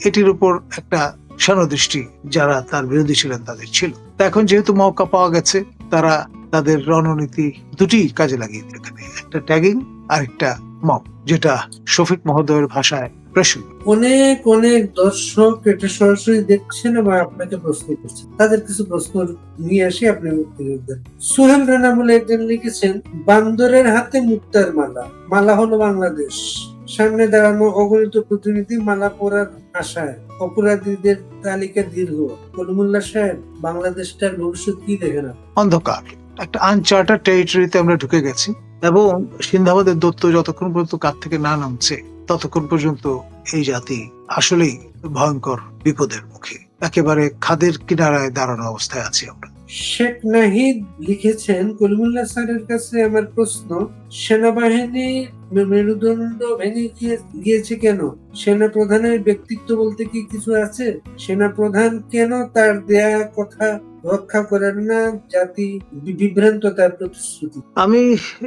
এটির উপর একটা সনদৃষ্টি যারা তার বিরোধী ছিলেন তাদের ছিল। এখন যেহেতু মৌকা পাওয়া গেছে, তারা তাদের রণনীতি দুটি কাজে লাগিয়ে এখানে, একটা ট্যাগিং আর একটা মব, যেটা শফিক মহোদয়ের ভাষায় প্রেশন। অনেক অনেক দর্শক এটা সরাসরি দেখছেন এবং আপনাকে প্রশ্ন করছেন, তাদের কিছু প্রশ্ন নিয়ে আসি, আপনি দেন। সোহেল রানা বলে একজন লিখেছেন, বান্দরের হাতে মুক্তার মালা, মালা হলো বাংলাদেশ, সামনে দাঁড়ানো অগণিত প্রতিনিধি মালা পরার আশায় অপরাধীদের তালিকা দীর্ঘ। কলিমুল্লাহ সাহেব, বাংলাদেশটার ভবিষ্যৎ কি দেখেন? অন্ধকার, একটা আনচার্টার টেরিটরিতে আমরা ঢুকে গেছি, এবং সিন্ধাবাদের দত্ত যতক্ষণ পর্যন্ত কাঁধ থেকে না নামছে ততক্ষণ পর্যন্ত এই জাতি আসলেই ভয়ঙ্কর বিপদের মুখে, একেবারে খাদের কিনারায় দাঁড়ানো অবস্থায় আছি আমরা। শেখ নাহিদ লিখেছেন, কলিমুল্লাহ স্যারের কাছে আমার প্রশ্ন, সেনাবাহিনী মেরুদণ্ড ভেঙে গিয়েছে কেন? সেনা প্রধানের ব্যক্তিত্ব বলতে কি কিছু আছে? সেনা প্রধান কেন তার দেয়া কথা রক্ষা করেন না? জাতি বিভ্রান্ত তার প্রতিশ্রুতি। আমি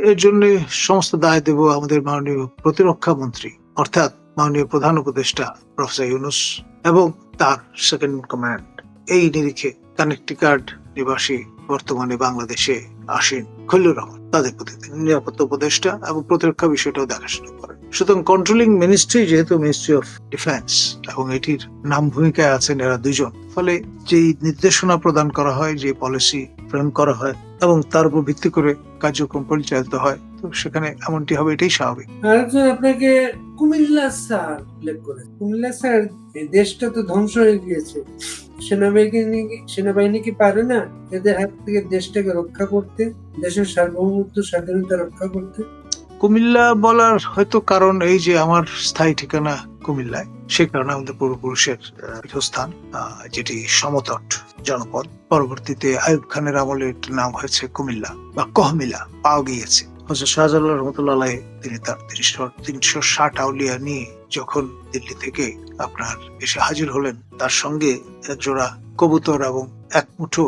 এর জন্য সমস্ত দায় দেব আমাদের মাননীয় প্রতিরক্ষা মন্ত্রী, অর্থাৎ মাননীয় প্রধান উপদেষ্টা প্রফেসর ইউনূস এবং তার সেকেন্ড কমান্ড। এই নিরিখে কানেকটিকাট নিবাসী বর্তমানে বাংলাদেশে আসেন খলিলুর রহমান, তাদের প্রতি নিরাপত্তা উপদেষ্টা এবং প্রতিরক্ষা বিষয়টাও দেখাশোনা করেন। সুতরাং কন্ট্রোলিং মিনিস্ট্রি যেহেতু মিনিস্ট্রি অফ ডিফেন্স এবং এটির নাম ভূমিকায় আছেন এরা দুইজন, ফলে যেই নির্দেশনা প্রদান করা হয়, যে পলিসি ফ্রেম করা হয় এবং তার উপর ভিত্তি করে কার্যক্রম পরিচালিত হয়, তো সেখানে এমনটি হবে, এটাই স্বাভাবিক। আরেকজন আপনাকে কুমিল্লা স্যার উল্লেখ করে। কুমিল্লা স্যার, দেশটা তো ধ্বংস হয়ে গিয়েছে, সেনাবাহিনী কি পারে না এদের হাত থেকে দেশটাকে রক্ষা করতে, দেশের সার্বভৌমত্ব স্বাধীনতা রক্ষা করতে? কুমিল্লা বলার হয়তো কারণ এই যে আমার স্থায়ী ঠিকানা কুমিল্লায়, সে কারণে আমাদের পূর্বপুরুষের পীঠস্থান, যেটি সমতট জনপদ। পরবর্তীতে আইয়ুব খানের আমলে এর নাম হয়েছে কুমিল্লা বা কহমিলা পাওয়া গিয়েছে। হযরত শাহজালাল রহমতুল্লাহ আলাইহি তিনি তার 360 আউলিয়া নিয়ে যখন দিল্লি থেকে আপনার এসে হাজির হলেন, তার সঙ্গে একজোড়া কবুতর এবং এক মুঠো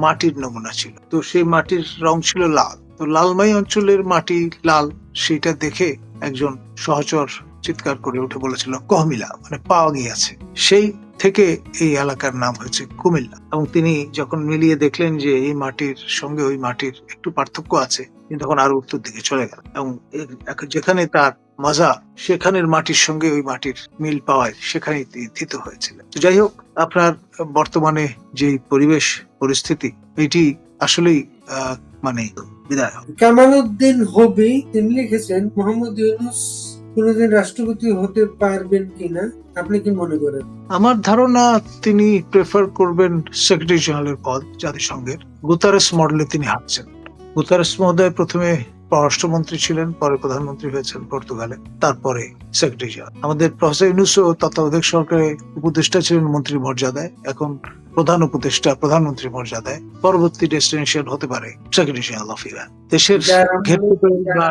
মাটির নমুনা ছিল। তো সেই মাটির রং ছিল লাল। তো লালমাই অঞ্চলের মাটি লাল, সেটা দেখে একজন সহচর চিৎকার করে উঠে বলেছিল কহমিলা, মানে পাওয়া গিয়েছে। সেই থেকে এই এলাকার নাম হয়েছে কুমিল্লা। এবং তিনি যখন মিলিয়ে দেখলেন যে এই মাটির সঙ্গে ওই মাটির একটু পার্থক্য আছে, তিনি তখন আরো উত্তর দিকে চলে গেল এবং যেখানে তার মাজা, সেখানের মাটির সঙ্গে ওই মাটির মিল পাওয়ায় সেখানেই তিনি থিত হয়েছিলেন। তো যাই হোক, আপনার বর্তমানে যে পরিবেশ পরিস্থিতি, এটি আসলেই মানে বিদায়। কামালউদ্দিন হবি তিনি লিখেছেন, মোহাম্মদ ইউনূস কোনদিন রাষ্ট্রপতি হতে পারবেন কিনা, আপনি কি মনে করেন? আমার ধারণা তিনি প্রেফার করবেন সেক্রেটারি জেনারেলের পদ জাতিসংঘের। গুতারেস মডেলে তিনি হাঁটছেন। গুতারেস মহোদয় প্রথমে পররাষ্ট্রমন্ত্রী ছিলেন, পরে প্রধানমন্ত্রী হয়েছেন পর্তুগালে, তারপরে সেক্রেটারি জেনারেল। আমাদের প্রফেসর ইউনূসও তত্ত্বাবধায়ক সরকারে উপদেষ্টা ছিলেন মন্ত্রী মর্যাদায়, এখন প্রধান উপদেষ্টা প্রধানমন্ত্রী মর্যাদায়। পরবর্তী ডেস্টিনেশন হতে পারে সেক্রেটারি জেনারেল অফ ইরান। দেশের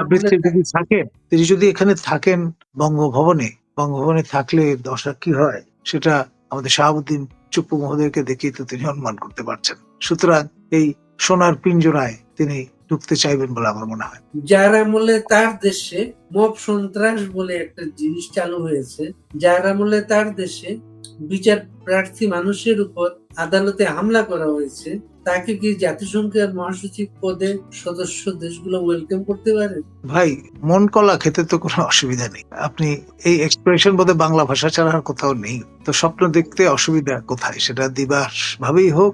বৃত্তি যদি থাকে, তিনি যদি এখানে থাকেন বঙ্গভবনে থাকলে দশা কি হয় সেটা আমাদের শাহাবুদ্দিন চুপ্পু মহোদয়কে দেখেই তো তিনি অনুমান করতে পারছেন। সুতরাং এই সোনার পিঞ্জরায় তিনি ঢুকতে চাইবেন বলে আমার মনে হয়। যার আমলে তার দেশে মব সন্ত্রাস বলে একটা জিনিস চালু হয়েছে, যার আমলে তার দেশে বিচার প্রার্থী মানুষের উপর আদালতে হামলা করা হয়েছে, তাকে কি জাতিসংঘের মহাসচিব পদে সদস্য দেশগুলো ওয়েলকাম করতে পারে? ভাই, মন কলা খেতে তো কোনো অসুবিধা নেই। আপনি এই এক্সপ্রেশন বোধহয় বাংলা ভাষা ছাড়া আর কোথাও নেই। তো স্বপ্ন দেখতে অসুবিধা কোথায়? সেটা দিবাস ভাবেই হোক,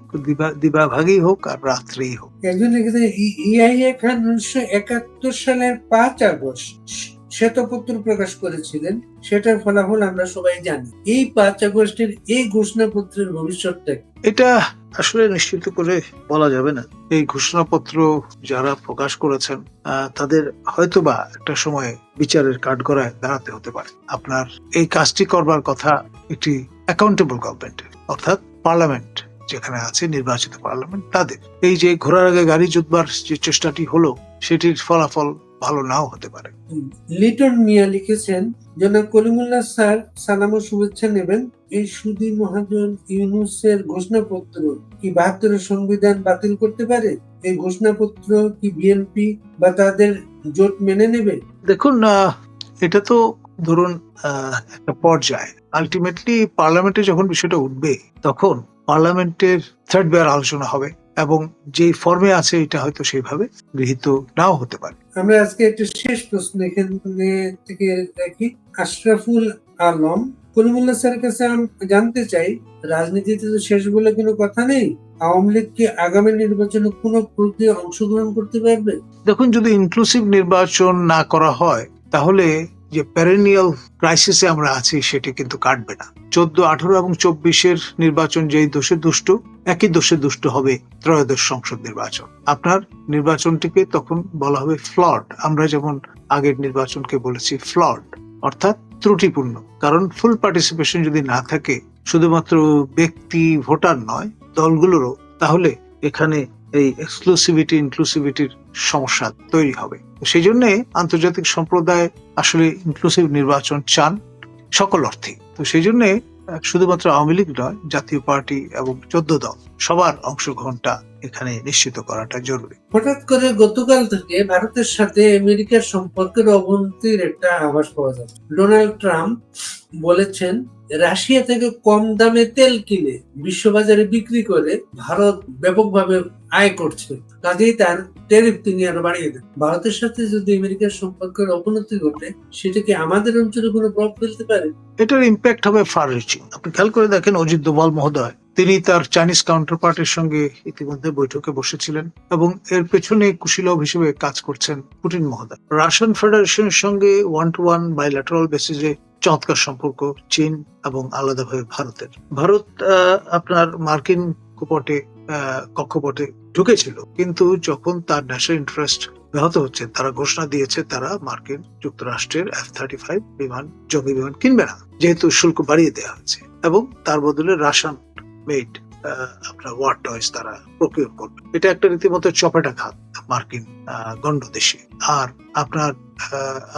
দিবা ভাগেই হোক, আর রাত্রেই হোক। একজন লিখেছেন, ইয়াহিয়া খান 1971 সালের 5 আগস্ট শ্বেতপত্র প্রকাশ করেছিলেন, সেটার ফলাফল আমরা সবাই জানি। এই 5 আগস্টের এই ঘোষণাপত্রের ভবিষ্যৎটা এটা আসলে নিশ্চিত করে বলা যাবে না। এই ঘোষণাপত্র যারা প্রকাশ করেছেন তাদের হয়তোবা একটা সময় বিচারের কাঠগড়ায় দাঁড়াতে হতে পারে। আপনার এই কাজটি করবার কথা একটি অ্যাকাউন্টেবল গভর্নমেন্টের, অর্থাৎ পার্লামেন্ট যেখানে আছে, নির্বাচিত পার্লামেন্ট, তাদের। এই যে ঘোড়ার আগে গাড়ি জুতবার যে চেষ্টাটি হলো, সেটির ফলাফল ভালো নাও হতে পারে। লিটন মিয়া লিখেছেন, জনাব কলিমুল্লাহ স্যার সালাম ও শুভেচ্ছা নেবেন। এই সুধী মহাজন ইউনূসের ঘোষণাপত্র কি 72 সংবিধান বাতিল করতে পারে? এই ঘোষণাপত্র কি বিএনপি বা তাদের জোট মেনে নেবে? দেখুন, এটা তো ধরুন একটা পর্যায়ে, আলটিমেটলি পার্লামেন্টে যখন বিষয়টা উঠবে, তখন পার্লামেন্টের থার্ড বেয়ার আলোচনা হবে এবং যে ফর্মে আছে এটা হয়তো সেইভাবে গৃহীত নাও হতে পারে। আমরা আজকে একটা শেষ প্রশ্ন এখানে থেকে রাখি। আশরাফুল আলম, কলিমুল্লাহ স্যারের কাছে জানতে চাই, রাজনীতিতে তো শেষ বলে কোনো কথা নেই, আওয়ামী লীগ কি আগামী নির্বাচনে কোনো প্রক্রিয়া অংশগ্রহণ করতে পারবে? দেখুন, যদি ইনক্লুসিভ নির্বাচন না করা হয়, তাহলে যে প্যারেনিয়াল ক্রাইসিসে আমরা আছি সেটি কিন্তু কাটবে না। 14, 18 এবং 24-এর নির্বাচন যেই দোষে দুষ্ট, একই দোষে দুষ্ট হবে ত্রয়োদশ সংসদ নির্বাচন। আপনার নির্বাচনটিকে তখন বলা হবে ফ্লড। আমরা যেমন আগের নির্বাচনকে বলেছি ফ্লড, অর্থাৎ ত্রুটিপূর্ণ। কারণ ফুল পার্টিসিপেশন যদি না থাকে, শুধুমাত্র ব্যক্তি ভোটার নয় দলগুলোরও, তাহলে এখানে এই এক্সক্লুসিভিটি ইনক্লুসিভিটির সমস্যা তৈরি হবে। সেই জন্য আন্তর্জাতিক সম্প্রদায় আসলে ইনক্লুসিভ নির্বাচন চান সকল অর্থে। তো সেই জন্য শুধুমাত্র আওয়ামী লীগ নয়, জাতীয় পার্টি এবং 14 দল সবার অংশগ্রহণটা এখানে নিশ্চিত করাটা জরুরি। হঠাৎ করে গতকাল থেকে ভারতের সাথে আমেরিকার সম্পর্কের অবনতির একটা আভাস পাওয়া যাচ্ছে। ডোনাল্ড ট্রাম্প বলেছেন রাশিয়া থেকে কম দামে তেল কিনে বিশ্ববাজারে বিক্রি করে ভারত ব্যাপকভাবে আয় করছে, কাজেই তার ট্যারিফ তিনি আরো বাড়িয়ে দেন। ভারতের সাথে যদি আমেরিকার সম্পর্কের অবনতি ঘটে, সেটা কি আমাদের অঞ্চলে কোনো প্রভাব ফেলতে পারে? এটার ইম্প্যাক্ট হবে ফার রিচিং। আপনি খেয়াল করে দেখেন, অজিত দোভাল মহোদয় তিনি তার চাইনিজ কাউন্টার পার্টির সঙ্গে ইতিমধ্যে বৈঠকে বসেছিলেন এবং এর পেছনে কুশীলব হিসেবে কাজ করছেন পুতিন মহোদয়। রাশিয়ান ফেডারেশনের সঙ্গে 1-to-1 বাইল্যাটারাল বেসিসে চমৎকার সম্পর্ক চীন এবং আলাদাভাবে ভারতের। ভারত আপনার মার্কিন কক্ষপটে ঢুকেছিল, কিন্তু যখন তার ন্যাশনাল ইন্টারেস্ট ব্যাহত হচ্ছে, তারা ঘোষণা দিয়েছে তারা মার্কিন যুক্তরাষ্ট্রের F-35 জঙ্গি বিমান কিনবে না, যেহেতু শুল্ক বাড়িয়ে দেওয়া হয়েছে, এবং তার বদলে রাশিয়ান মেড আপনার ওয়ার টয়েস তারা প্রকিউর করবে। এটা একটা রীতিমতো চপেটাঘাত মার্কিন গণ্ডদেশে। আর আপনার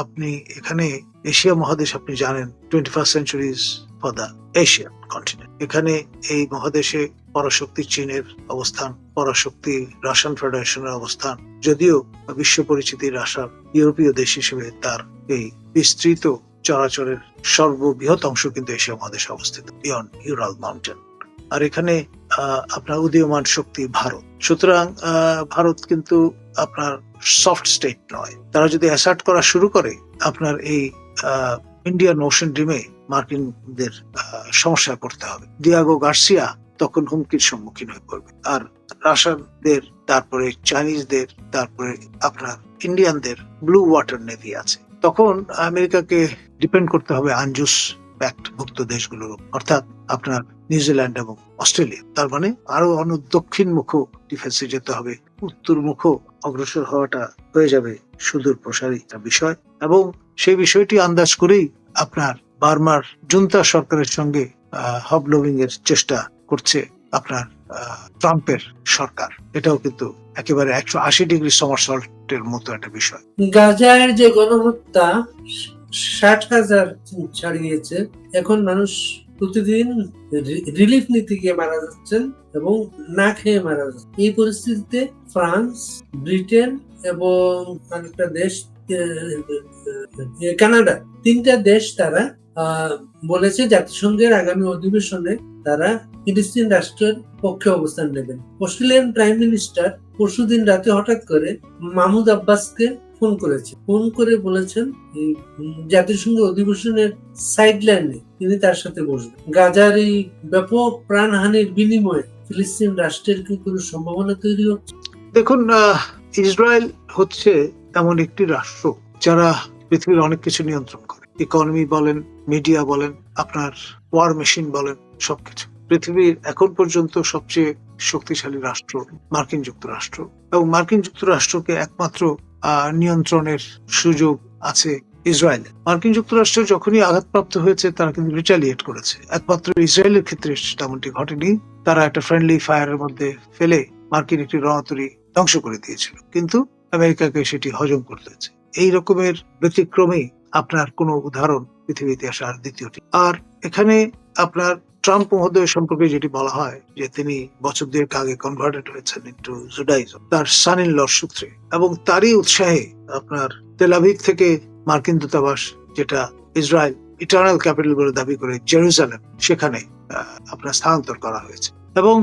আপনি এখানে এশিয়া মহাদেশ, আপনি জানেন 21st century is for the Asian continent। এখানে এই মহাদেশে পরাশক্তি চীনের অবস্থান, পরাশক্তি রাশিয়ান ফেডারেশনের অবস্থান, যদিও বিশ্ব পরিচিতি রাশিয়ার ইউরোপীয় দেশ হিসেবে তার এই বিস্তৃত চরাচরের সর্ববৃহৎ অংশ কিন্তু এশিয়া মহাদেশে অবস্থিত, বিয়ন্ড ইউরাল মাউন্টেন। আর এখানে আপনার উদীয়মান শক্তি ভারত। সুতরাং ভারত কিন্তু আপনার সফট স্টেট নয়। তারা যদি অ্যাসার্ট করা শুরু করে, আপনার এই ইন্ডিয়ান ওশান ড্রিমে মার্কিনদের সমস্যা করতে হবে। ডিয়াগো গার্সিয়া তখন হুমকির সম্মুখীন হয়ে পড়বে। আর রাশিয়ানদের, তারপরে চাইনিজদের, তারপরে আপনার ইন্ডিয়ানদের ব্লু ওয়াটার নেভি আছে। তখন আমেরিকাকে ডিপেন্ড করতে হবে আনজুস প্যাক্ট ভুক্ত দেশগুলোর, অর্থাৎ আপনার নিউজিল্যান্ড এবং অস্ট্রেলিয়া। তার মানে আরো অনেক দক্ষিণমুখ ডিফেন্সে যেতে হবে, উত্তরমুখ অগ্রসর হওয়াটা হয়ে যাবে সুদূর প্রসারী একটা বিষয়। এবং সেই বিষয়টি আন্দাজ করেই আপনার বার্মার জুন্তা সরকারের সঙ্গে হবলবিং এর চেষ্টা করছে আপনার ট্রাম্পের সরকার। এটাও কিন্তু একেবারে 180 ডিগ্রি সমারসল্টের মতো একটা বিষয়। গাজার যে গণহত্যা 60,000 ছাড়িয়েছে, এখন মানুষ প্রতিদিন রিলিফ নিতে গিয়ে মারা যাচ্ছেন এবং না খেয়ে মারা যাচ্ছে। এই পরিস্থিতিতে ফ্রান্স, ব্রিটেন এবং আরেকটা দেশ কানাডা, 3টা দেশ তারা বলেছে জাতিসংঘের আগামী অধিবেশনে তারা ফিলিস্তিন রাষ্ট্রের পক্ষে অবস্থান নেবেন। অস্ট্রেলিয়ান প্রাইম মিনিস্টার পরশুদিন রাতে হঠাৎ করে মাহমুদ আব্বাসকে ফোন করে বলেছেন জাতিসংঘ অধিবেশনের সাইডলাইনে তিনি তার সাথে বসবেন। গাজার এই ব্যাপক প্রাণহানির বিনিময়ে ফিলিস্তিন রাষ্ট্রের কি কোনো সম্ভাবনা তৈরি হচ্ছে? দেখুন, ইসরায়েল হচ্ছে এমন একটি রাষ্ট্র যারা পৃথিবীর অনেক কিছু নিয়ন্ত্রণ করে। ইকোনমি বলেন, মিডিয়া বলেন, আপনার ওয়ার মেশিন বলেন, সবকিছু। পৃথিবীর এখন পর্যন্ত সবচেয়ে শক্তিশালী রাষ্ট্র মার্কিন যুক্তরাষ্ট্র, এবং মার্কিন যুক্তরাষ্ট্রকে একমাত্র নিয়ন্ত্রণের সুযোগ আছে ইসরায়েল। মার্কিন যুক্তরাষ্ট্র যখনই আঘাতপ্রাপ্ত হয়েছে, তারা কিন্তু রিটালিয়েট করেছে। একমাত্র ইসরায়েলের ক্ষেত্রে তেমনটি ঘটেনি। তারা একটা ফ্রেন্ডলি ফায়ারের মধ্যে ফেলে মার্কিন একটি রণতরী ধ্বংস করে দিয়েছিল, কিন্তু আমেরিকাকে সেটি হজম করতে হয়েছে। এই রকমের ব্যতিক্রমে আপনার কোনো উদাহরণ পৃথিবী ইতিহাসে আর দ্বিতীয়টি। আর এখানে আপনার ট্রাম্প মহোদয় সম্পর্কে যেটি বলা হয় যে তিনি বছর 2 আগে কনভার্টেড হয়েছেন ইনটু জুডাইজম তার সান ইন লর সূত্রে, এবং তারই উৎসাহে আপনার তেল আভিভ থেকে মার্কিন দূতাবাস, যেটা ইসরায়েল ইটারনাল ক্যাপিটাল বলে দাবি করে, জেরুজালেম, সেখানে আপনার স্থানান্তর করা হয়েছে। এবং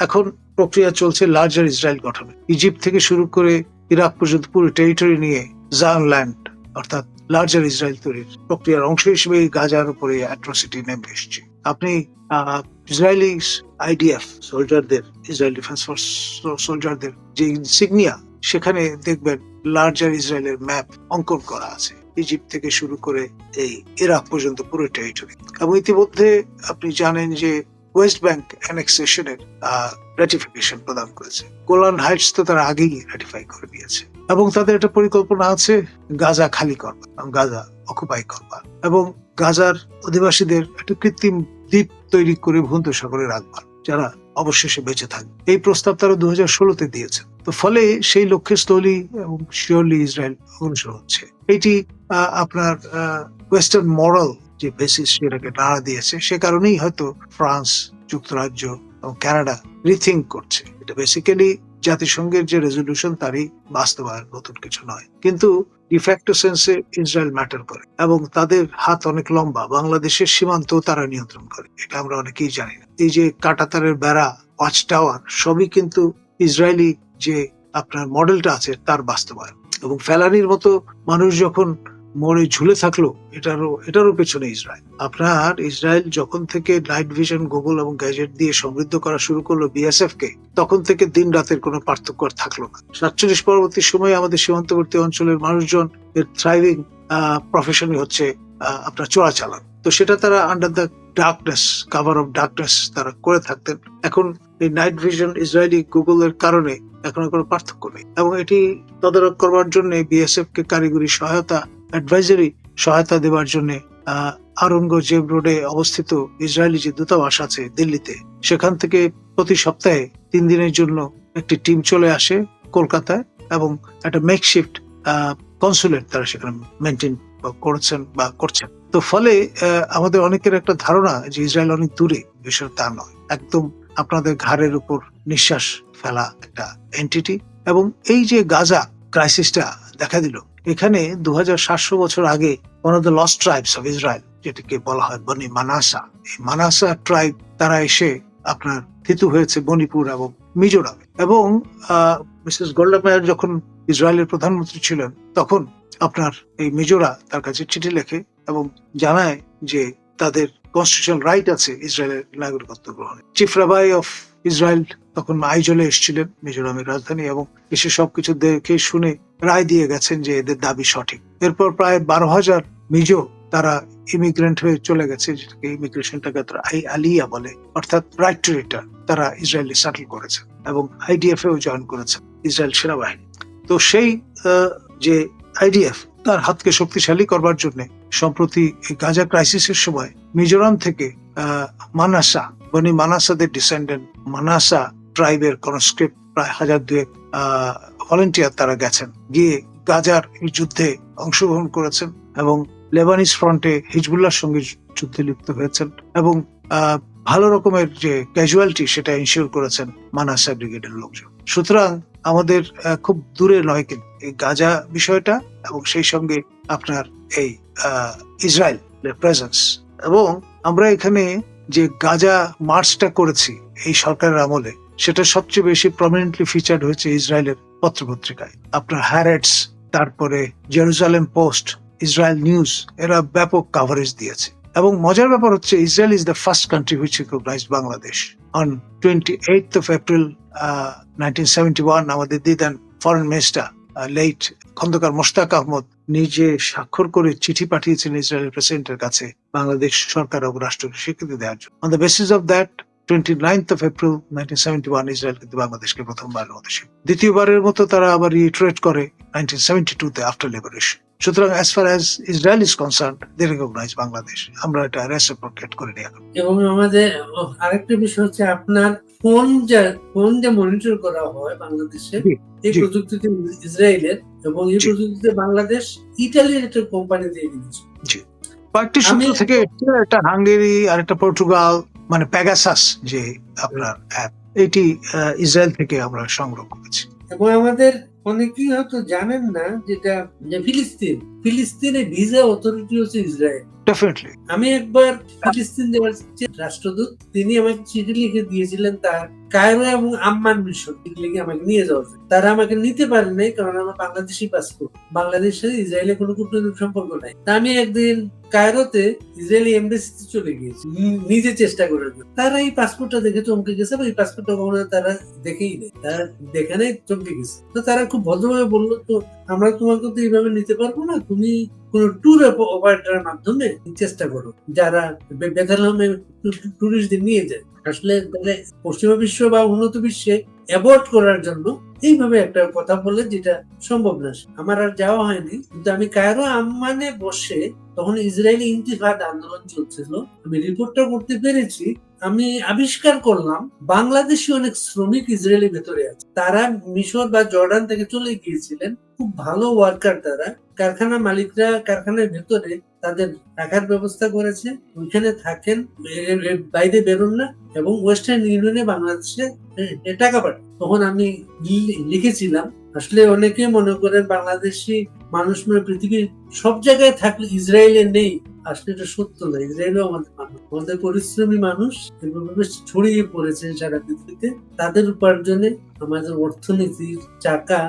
এখন প্রক্রিয়া চলছে লার্জার ইসরায়েল গঠনে। ইজিপ্ট থেকে শুরু করে ইরাক পর্যন্ত পুরো টেরিটরি নিয়ে জায়ন ল্যান্ড, অর্থাৎ লার্জার ইসরায়েল তৈরির প্রক্রিয়ার অংশ হিসেবে গাজার উপরে অ্যাট্রসিটি নেমে এসেছে। আপনি ইসরায়েলি আইডিএফ সোলজারদের, ইসরায়েল ডিফেন্স ফোর্স সোলজারদের যে ইনসিগনিয়া, সেখানে দেখবেন লার্জার ইসরায়েলের ম্যাপ অঙ্কন করা আছে। ইজিপ্ট থেকে শুরু করে এই ইরাক পর্যন্ত পুরো টেরিটরি। এবং ইতিমধ্যে আপনি জানেন যে ওয়েস্ট ব্যাংক অ্যানেক্সেশনের রেটিফিকেশন প্রদান করেছে। গোলান হাইটস তো তারা আগেই রেটিফাই করে দিয়েছে এবং তাদের একটা পরিকল্পনা আছে গাজা খালি করবা, গাজা অকুপাই করবা এবং গাজার অধিবাসীদের একটা কৃত্রিম দ্বীপ তৈরি করে ভূমধ্যসাগরে রাখবা যারা অবশেষে বেঁচে থাকবে। এই প্রস্তাব তারা 2016-তে দিয়েছে। তো ফলে সেই লক্ষ্যে স্লোলি এবং শিওরলি ইসরায়েল অগ্রসর হচ্ছে। এটি আপনার ওয়েস্টার্ন মরাল যে বেসিস সেটাকে নাড়া দিয়েছে, সে কারণেই হয়তো ফ্রান্স, যুক্তরাজ্য এবং কানাডা রিথিঙ্ক করছে। এটা বেসিক্যালি জাতিসংঘের যে রেজলিউশন তারই বাস্তবায়ন, নতুন কিছু নয়। কিন্তু ডিফ্যাক্টো সেন্সে ইসরায়েল ম্যাটার করে এবং তাদের হাত অনেক লম্বা। বাংলাদেশের সীমান্ত তারা নিয়ন্ত্রণ করে, এটা আমরা অনেকেই জানি না। এই যে কাঁটাতারের বেড়া, ওয়াচ টাওয়ার, সবই কিন্তু ইসরায়েলি যে আপনার মডেলটা আছে তার বাস্তবায়ন। এবং ফেলানির মতো মানুষ যখন মরে ঝুলে থাকলো, এটারও পেছনে ইসরায়েল। আপনার ইসরায়েল যখন থেকে নাইট ভিশন, গুগল এবং গ্যাজেট দিয়ে সমৃদ্ধ করা শুরু করলো বিএসএফ কে, তখন থেকে দিন রাতের কোনো পার্থক্য আর থাকলো না। 47 পরবর্তী সময়ে আমাদের সীমান্তবর্তী অঞ্চলের মানুষজন এর থ্রাইভিং প্রফেশনই হচ্ছে আপনার চোরাচালান। তো সেটা তারা under the darkness, cover of darkness তারা করে থাকতেন। এখন এই নাইট ভিশন, ইসরায়েলি গুগলের কারণে এখন কোনো পার্থক্য নেই। এবং এটি তদারক করবার জন্য বিএসএফ কে কারিগরি সহায়তা, অ্যাডভাইজারি সহায়তা দেওয়ার জন্য আওরঙ্গজেব রোডে অবস্থিত ইসরায়েলি যে দূতাবাস আছে দিল্লিতে, সেখান থেকে প্রতি সপ্তাহে 3 দিনের জন্য একটি টিম চলে আসে কলকাতায় এবং একটা মেকশিফট কনসুলেট তারা সেখানে মেনটেন করেছেন বা করছেন। তো ফলে আমাদের অনেকের একটা ধারণা যে ইসরায়েল অনেক দূরে, বিষয় তা নয়। একদম আপনাদের ঘাড়ের উপর নিঃশ্বাস ফেলা একটা এন্টিটি। এবং এই যে গাজা ক্রাইসিসটা দেখা দিল, এখানে 2700 বছর আগে one of the lost tribes of Israel, যেটাকে বলা হয় বনি মানাসা, এই মানাসা ট্রাইব তারা এসে আপনার থিতু হয়েছে মণিপুর এবং মিজোরামে। এবং মিসেস গোল্ডা মেয়ার যখন ইসরায়েলের প্রধানমন্ত্রী ছিলেন, তখন আপনার এই মিজোরা তার কাছে চিঠি লেখে এবং জানায় যে তাদের কনস্টিটিউশনাল রাইট আছে ইসরায়েলের নাগরিকত্ব গ্রহণে। চিফ রাবাই অফ ইসরায়েল তখন আইজলে এসেছিলেন, মিজোরামের রাজধানী, এবং এসে সবকিছু দেখে শুনে রায় দিয়ে গেছেন যে এদের দাবি সঠিক। এরপর প্রায় 12,000 মিজো তারা ইমিগ্রেন্ট হয়ে চলে গেছে, যেটাকে ইমিগ্রেশনটাকে তারা আলিয়া বলে, অর্থাৎ রাইট টু রিটার্ন। তারা ইসরায়েলি সেটেল করেছে এবং আইডিএফ এও জয়েন করেছে, ইসরায়েল সেনাবাহিনী। তো সেই যে আইডিএফ তার হাতকে শক্তিশালী করবার জন্য সম্প্রতি গাজা ক্রাইসিসের সময় মিজোরাম থেকে মানাসা, বনি মানাসাদের ডিসেন্ডেন্ট মানাসা ট্রাইবের কনস্ক্রিপ্ট প্রায় 1002 ভলেন্টিয়ার তারা গেছেন, গিয়ে গাজার এই যুদ্ধে অংশগ্রহণ করেছেন এবং লেবানিজ ফ্রন্টে হিজবুল্লাহর সঙ্গে যুদ্ধে লিপ্ত হয়েছেন এবং ভালো রকমের যে ক্যাজুয়ালিটি সেটা ইনশিওর করেছেন মানাসা ব্রিগেডের লোকজন। সুতরাং আমাদের খুব দূরে নয় কিন্তু এই গাজা বিষয়টা এবং সেই সঙ্গে আপনার এই ইসরায়েলের প্রেজেন্স। এবং আমরা এখানে যে গাজা মার্চটা করেছি এই সরকারের আমলে, সেটা সবচেয়ে বেশি প্রমিনেন্টলি ফিচার্ড হয়েছে ইসরায়েলের পত্রপত্রিকায়। আপনার হ্যারেটস, তারপরে জেরুজালেম পোস্ট, ইসরায়েল নিউজ, এরা ব্যাপক কাভারেজ দিয়েছে। এবং মজার ব্যাপার হচ্ছে Israel is the first country which recognized Bangladesh on 28th of April 1971। আমাদের দিদান foreign minister late Khondaker Mostaq Ahmad নিজে স্বাক্ষর করে চিঠি পাঠিয়েছেন ইসরায়েলের প্রেসিডেন্টের কাছে বাংলাদেশ সরকার ও রাষ্ট্রকে স্বীকৃতি দেওয়ার জন্য। On the basis of that 29th of April 1971 Israel কিন্তু বাংলাদেশকে প্রথমবারের মতো দ্বিতীয়বারের মতো তারা আবার রিট্রেট করে 1972-তে আফটার লিবারেশন। সুতরাং as far as Israel is concerned, they recognize Bangladesh. আমরা এটা রেসিপ্রোকেট করে নিয়ে এখন। এবং আমাদের আরেকটা বিষয় হচ্ছে আপনার ফোন যে মনিটর করা হয় বাংলাদেশে, এই প্রযুক্তিতে ইসরায়েলের এবং এই প্রযুক্তিতে বাংলাদেশ ইতালির একটা কোম্পানি দিয়ে দিয়েছে। জি, কয়েকটি সূত্র থেকে একটা হাঙ্গেরি আর একটা পর্তুগাল, মানে প্যাগাসাস যে আপনার অ্যাপ, এটি ইসরায়েল থেকে আমরা সংগ্রহ করেছি। এবং আমাদের অনেকেই হয়তো জানেন না যেটা যে ফিলিস্তিনে ভিসা অথরিটি হচ্ছে ইসরায়েল। ডেফিনেটলি আমি একবার ফিলিস্তিন দেওয়ার রাষ্ট্রদূত, তিনি আমাকে চিঠি লিখে দিয়েছিলেন তার কায়রো এবং আম্মান মিশন লিখে আমাকে নিয়ে যাওয়ার জন্য। তারা আমাকে নিতে পারে নাই কারণ আমার বাংলাদেশি পাসপোর্ট, বাংলাদেশের ইসরায়েলের কোনো কূটনৈতিক সম্পর্ক নাই। তা আমি একদিন কায়রোতে ইসরায়েলি এমবাসিতে চলে গিয়েছি নিজে চেষ্টা করার জন্য। তারা এই পাসপোর্টটা দেখে চমকে গেছে, এই পাসপোর্টটা কখনো তারা দেখেই নেই, তারা দেখে নেই, চমকে গেছে। তো তারা খুব ভদ্রভাবে বললো, তো আমরা তোমাকে তো এইভাবে নিতে পারবো না, তুমি কোন ট্যুর অপারেটরের মাধ্যমে চেষ্টা করো, যারা বেথালেমে ট্যুরিস্টদের নিয়ে যায়। আসলে পশ্চিমা বিশ্ব বা উন্নত বিশ্বে অ্যাভয়েড করার জন্য এইভাবে একটা কথা বলে, যেটা সম্ভব না। আমার আর যাওয়া হয়নি, কিন্তু আমি কায়রো আম্মানে বসে, তখন ইসরায়েলি ইন্তিফাদ আন্দোলন চলছিল, আমি রিপোর্টটা করতে পেরেছি। আমি আবিষ্কার করলাম বাংলাদেশি অনেক শ্রমিক ইসরায়েলের ভেতরে আছে। তারা মিশর বা জর্ডান থেকে চলে গিয়েছিলেন, খুব ভালো ওয়ার্কার তারা। কারখানা মালিকরা কারখানার ভেতরে তাদের থাকার ব্যবস্থা করেছে, ওইখানে থাকেন, বাইরে বেরোন না, এবং ওয়েস্টার্ন ইউনিয়নে বাংলাদেশে টাকা পাঠায়। তখন আমি লিখেছিলাম, আসলে অনেকে মনে করেন বাংলাদেশি মানুষ মানে পৃথিবীর সব জায়গায় থাকলে ইসরায়েলে নেই। আসলে এটা সত্য না, ইসরায়েলও আমাদের মানুষ, আমাদের পরিশ্রমী মানুষ ছড়িয়ে পড়েছে সারা পৃথিবীতে। তাদের উপার্জনে আমাদের অর্থনীতির চাকা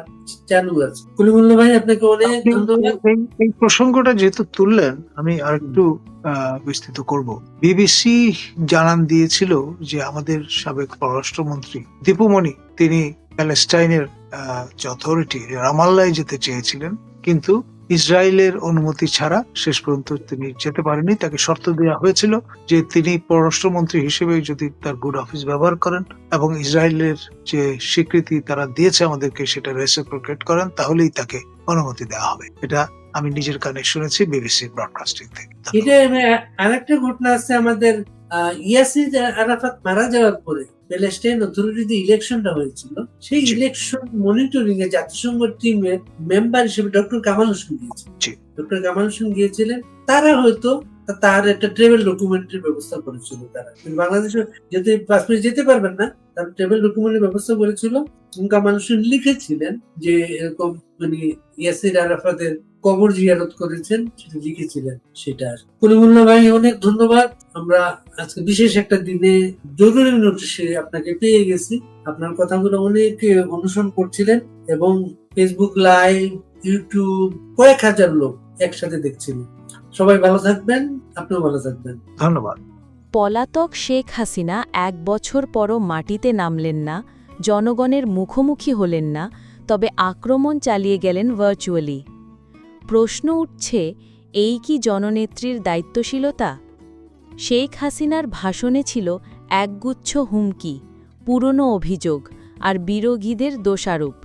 চালু আছে। কলিমুল্লাহ ভাই, আপনাকে অনেক ধন্যবাদ। এই প্রসঙ্গটা যেহেতু তুললেন, আমি আরেকটু বিস্তৃত করব। বিবিসি জানান দিয়েছিল যে আমাদের সাবেক পররাষ্ট্রমন্ত্রী দীপুমণি, তিনি প্যালেস্টাইনের যে অথরিটি রামাল্লায় যেতে চেয়েছিলেন, কিন্তু ইসরায়েলের অনুমতি ছাড়া শেষ পর্যন্ত তিনি যেতে পারেননি। তাকে শর্ত দেওয়া হয়েছিল যে তিনি পররাষ্ট্রমন্ত্রী হিসেবে যদি তার গুড অফিস ব্যবহার করেন এবং ইসরায়েলের যে স্বীকৃতি তারা দিয়েছে আমাদেরকে সেটা রেসিপ্রোকেট করেন, তাহলেই তাকে অনুমতি দেওয়া হবে। এটা আমি নিজের কানে শুনেছি বিবিসি ব্রডকাস্টিং থেকে। এটা আরেকটা ঘটনা আছে, আমাদের ইয়াসির আরাফাত মারা যাওয়ার পরে প্যালেস্টাইন অথরিটিতে ইলেকশনটা হয়েছিল, সেই ইলেকশন মনিটরিং এ জাতিসংঘ টিমের মেম্বার হিসেবে ডক্টর কামাল হোসেন গিয়েছিলেন। ডক্টর কামাল হোসেন গিয়েছিলেন, তারা হয়তো তার একটা ট্রাভেল ডকুমেন্টের ব্যবস্থা করেছিল। তারা বাংলাদেশে যেতে পাসপোর্ট যেতে পারবেন না, তার ট্রাভেল ডকুমেন্টের ব্যবস্থা করেছিল। কামাল হোসেন লিখেছিলেন যে এরকম মানে ইয়াসির আরাফাতের কবর জিয়ারত করেছেন, সেটা লিখেছিলেন। সেটা কলিমুল্লাহ ভাই, অনেক ধন্যবাদ। আমরা আজকে বিশেষ একটা দিনে জরুরি নোটিশে আপনাকে পেয়ে গেছি। আপনার কথাগুলো অনেকে অনুসরণ করছিলেন এবং ফেসবুক লাইভ, ইউটিউব কয়েক হাজার লোক একসাথে দেখছিলেন। সবাই ভালো থাকবেন, আপনিও ভালো থাকবেন। ধন্যবাদ। পলাতক শেখ হাসিনা 1 বছর পরও মাটিতে নামলেন না, জনগণের মুখোমুখি হলেন না, তবে আক্রমণ চালিয়ে গেলেন ভার্চুয়ালি। প্রশ্ন উঠছে, এই কি জননেত্রীর দায়িত্বশীলতা? শেখ হাসিনার ভাষণে ছিল একগুচ্ছ হুমকি, পুরনো অভিযোগ আর বিরোধীদের দোষারোপ।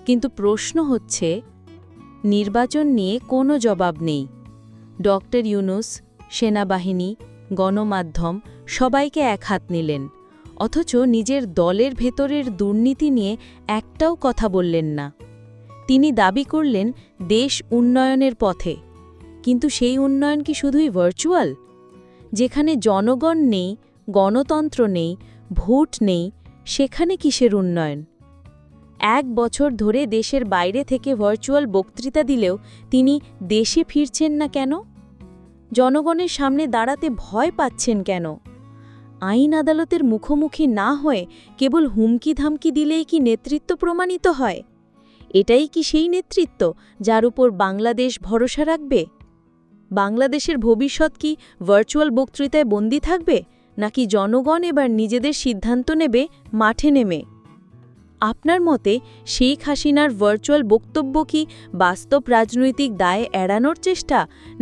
কিন্তু প্রশ্ন হচ্ছে, নির্বাচন নিয়ে কোনো জবাব নেই। ডক্টর ইউনূস, সেনাবাহিনী, গণমাধ্যম সবাইকে একহাত নিলেন, অথচ নিজের দলের ভেতরের দুর্নীতি নিয়ে একটাও কথা বললেন না। তিনি দাবি করলেন দেশ উন্নয়নের পথে, কিন্তু সেই উন্নয়ন কি শুধুই ভার্চুয়াল? যেখানে জনগণ নেই, গণতন্ত্র নেই, ভোট নেই, সেখানে কিসের উন্নয়ন? 1 বছর ধরে দেশের বাইরে থেকে ভার্চুয়াল বক্তৃতা দিলেও তিনি দেশে ফিরছেন না কেন? জনগণের সামনে দাঁড়াতে ভয় পাচ্ছেন কেন? আইন আদালতের মুখোমুখি না হয়ে কেবল হুমকি ধামকি দিলেই কি নেতৃত্ব প্রমাণিত হয়? এটাই কি সেই নেতৃত্ব যার উপর বাংলাদেশ ভরসা রাখবে? বাংলাদেশের ভবিষ্যৎ কি ভার্চুয়াল বক্তৃতায় বন্দী থাকবে, নাকি জনগণ এবার নিজেদের সিদ্ধান্ত নেবে মাঠে নেমে? আপনার মতে শেখ হাসিনার ভার্চুয়াল বক্তব্য কি বাস্তব রাজনৈতিক দায় এড়ানোর চেষ্টা,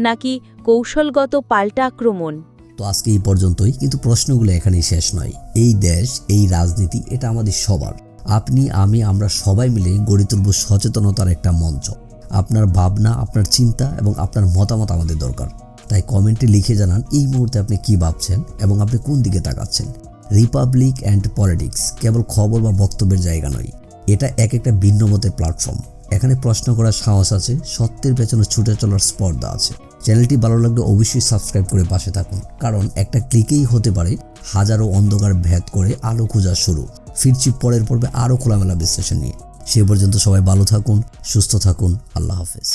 নাকি কৌশলগত পাল্টা আক্রমণ? তো আজকে এই পর্যন্তই, কিন্তু প্রশ্নগুলো এখানেই শেষ নয়। এই দেশ, এই রাজনীতি, এটা আমাদের সবার। আপনি, আমি, আমরা সবাই মিলে গড়ে তুলব সচেতনতার একটা মঞ্চ। আপনার ভাবনা, আপনার চিন্তা এবং আপনার মতামত আমাদের দরকার। তাই কমেন্টে লিখে জানান এই মুহূর্তে আপনি কি ভাবছেন এবং আপনি কোন দিকে তাকাচ্ছেন। রিপাবলিক অ্যান্ড পলিটিক্স কেবল খবর বা বক্তব্যের জায়গা নয়, এটা একটা ভিন্ন মতের প্ল্যাটফর্ম। এখানে প্রশ্ন করার সাহস আছে, সত্যের পেছনে ছুটে চলার স্পর্ধা আছে। চ্যানেলটি ভালো লাগলে অবশ্যই সাবস্ক্রাইব করে পাশে থাকুন, কারণ একটা ক্লিকেই হতে পারে হাজারো অন্ধকার ভেদ করে আলো খোঁজা শুরু। ফিরছি পরের পর্বে আরও খোলামেলা বিশ্লেষণ নিয়ে। সে পর্যন্ত সবাই ভালো থাকুন, সুস্থ থাকুন। আল্লাহ হাফেজ।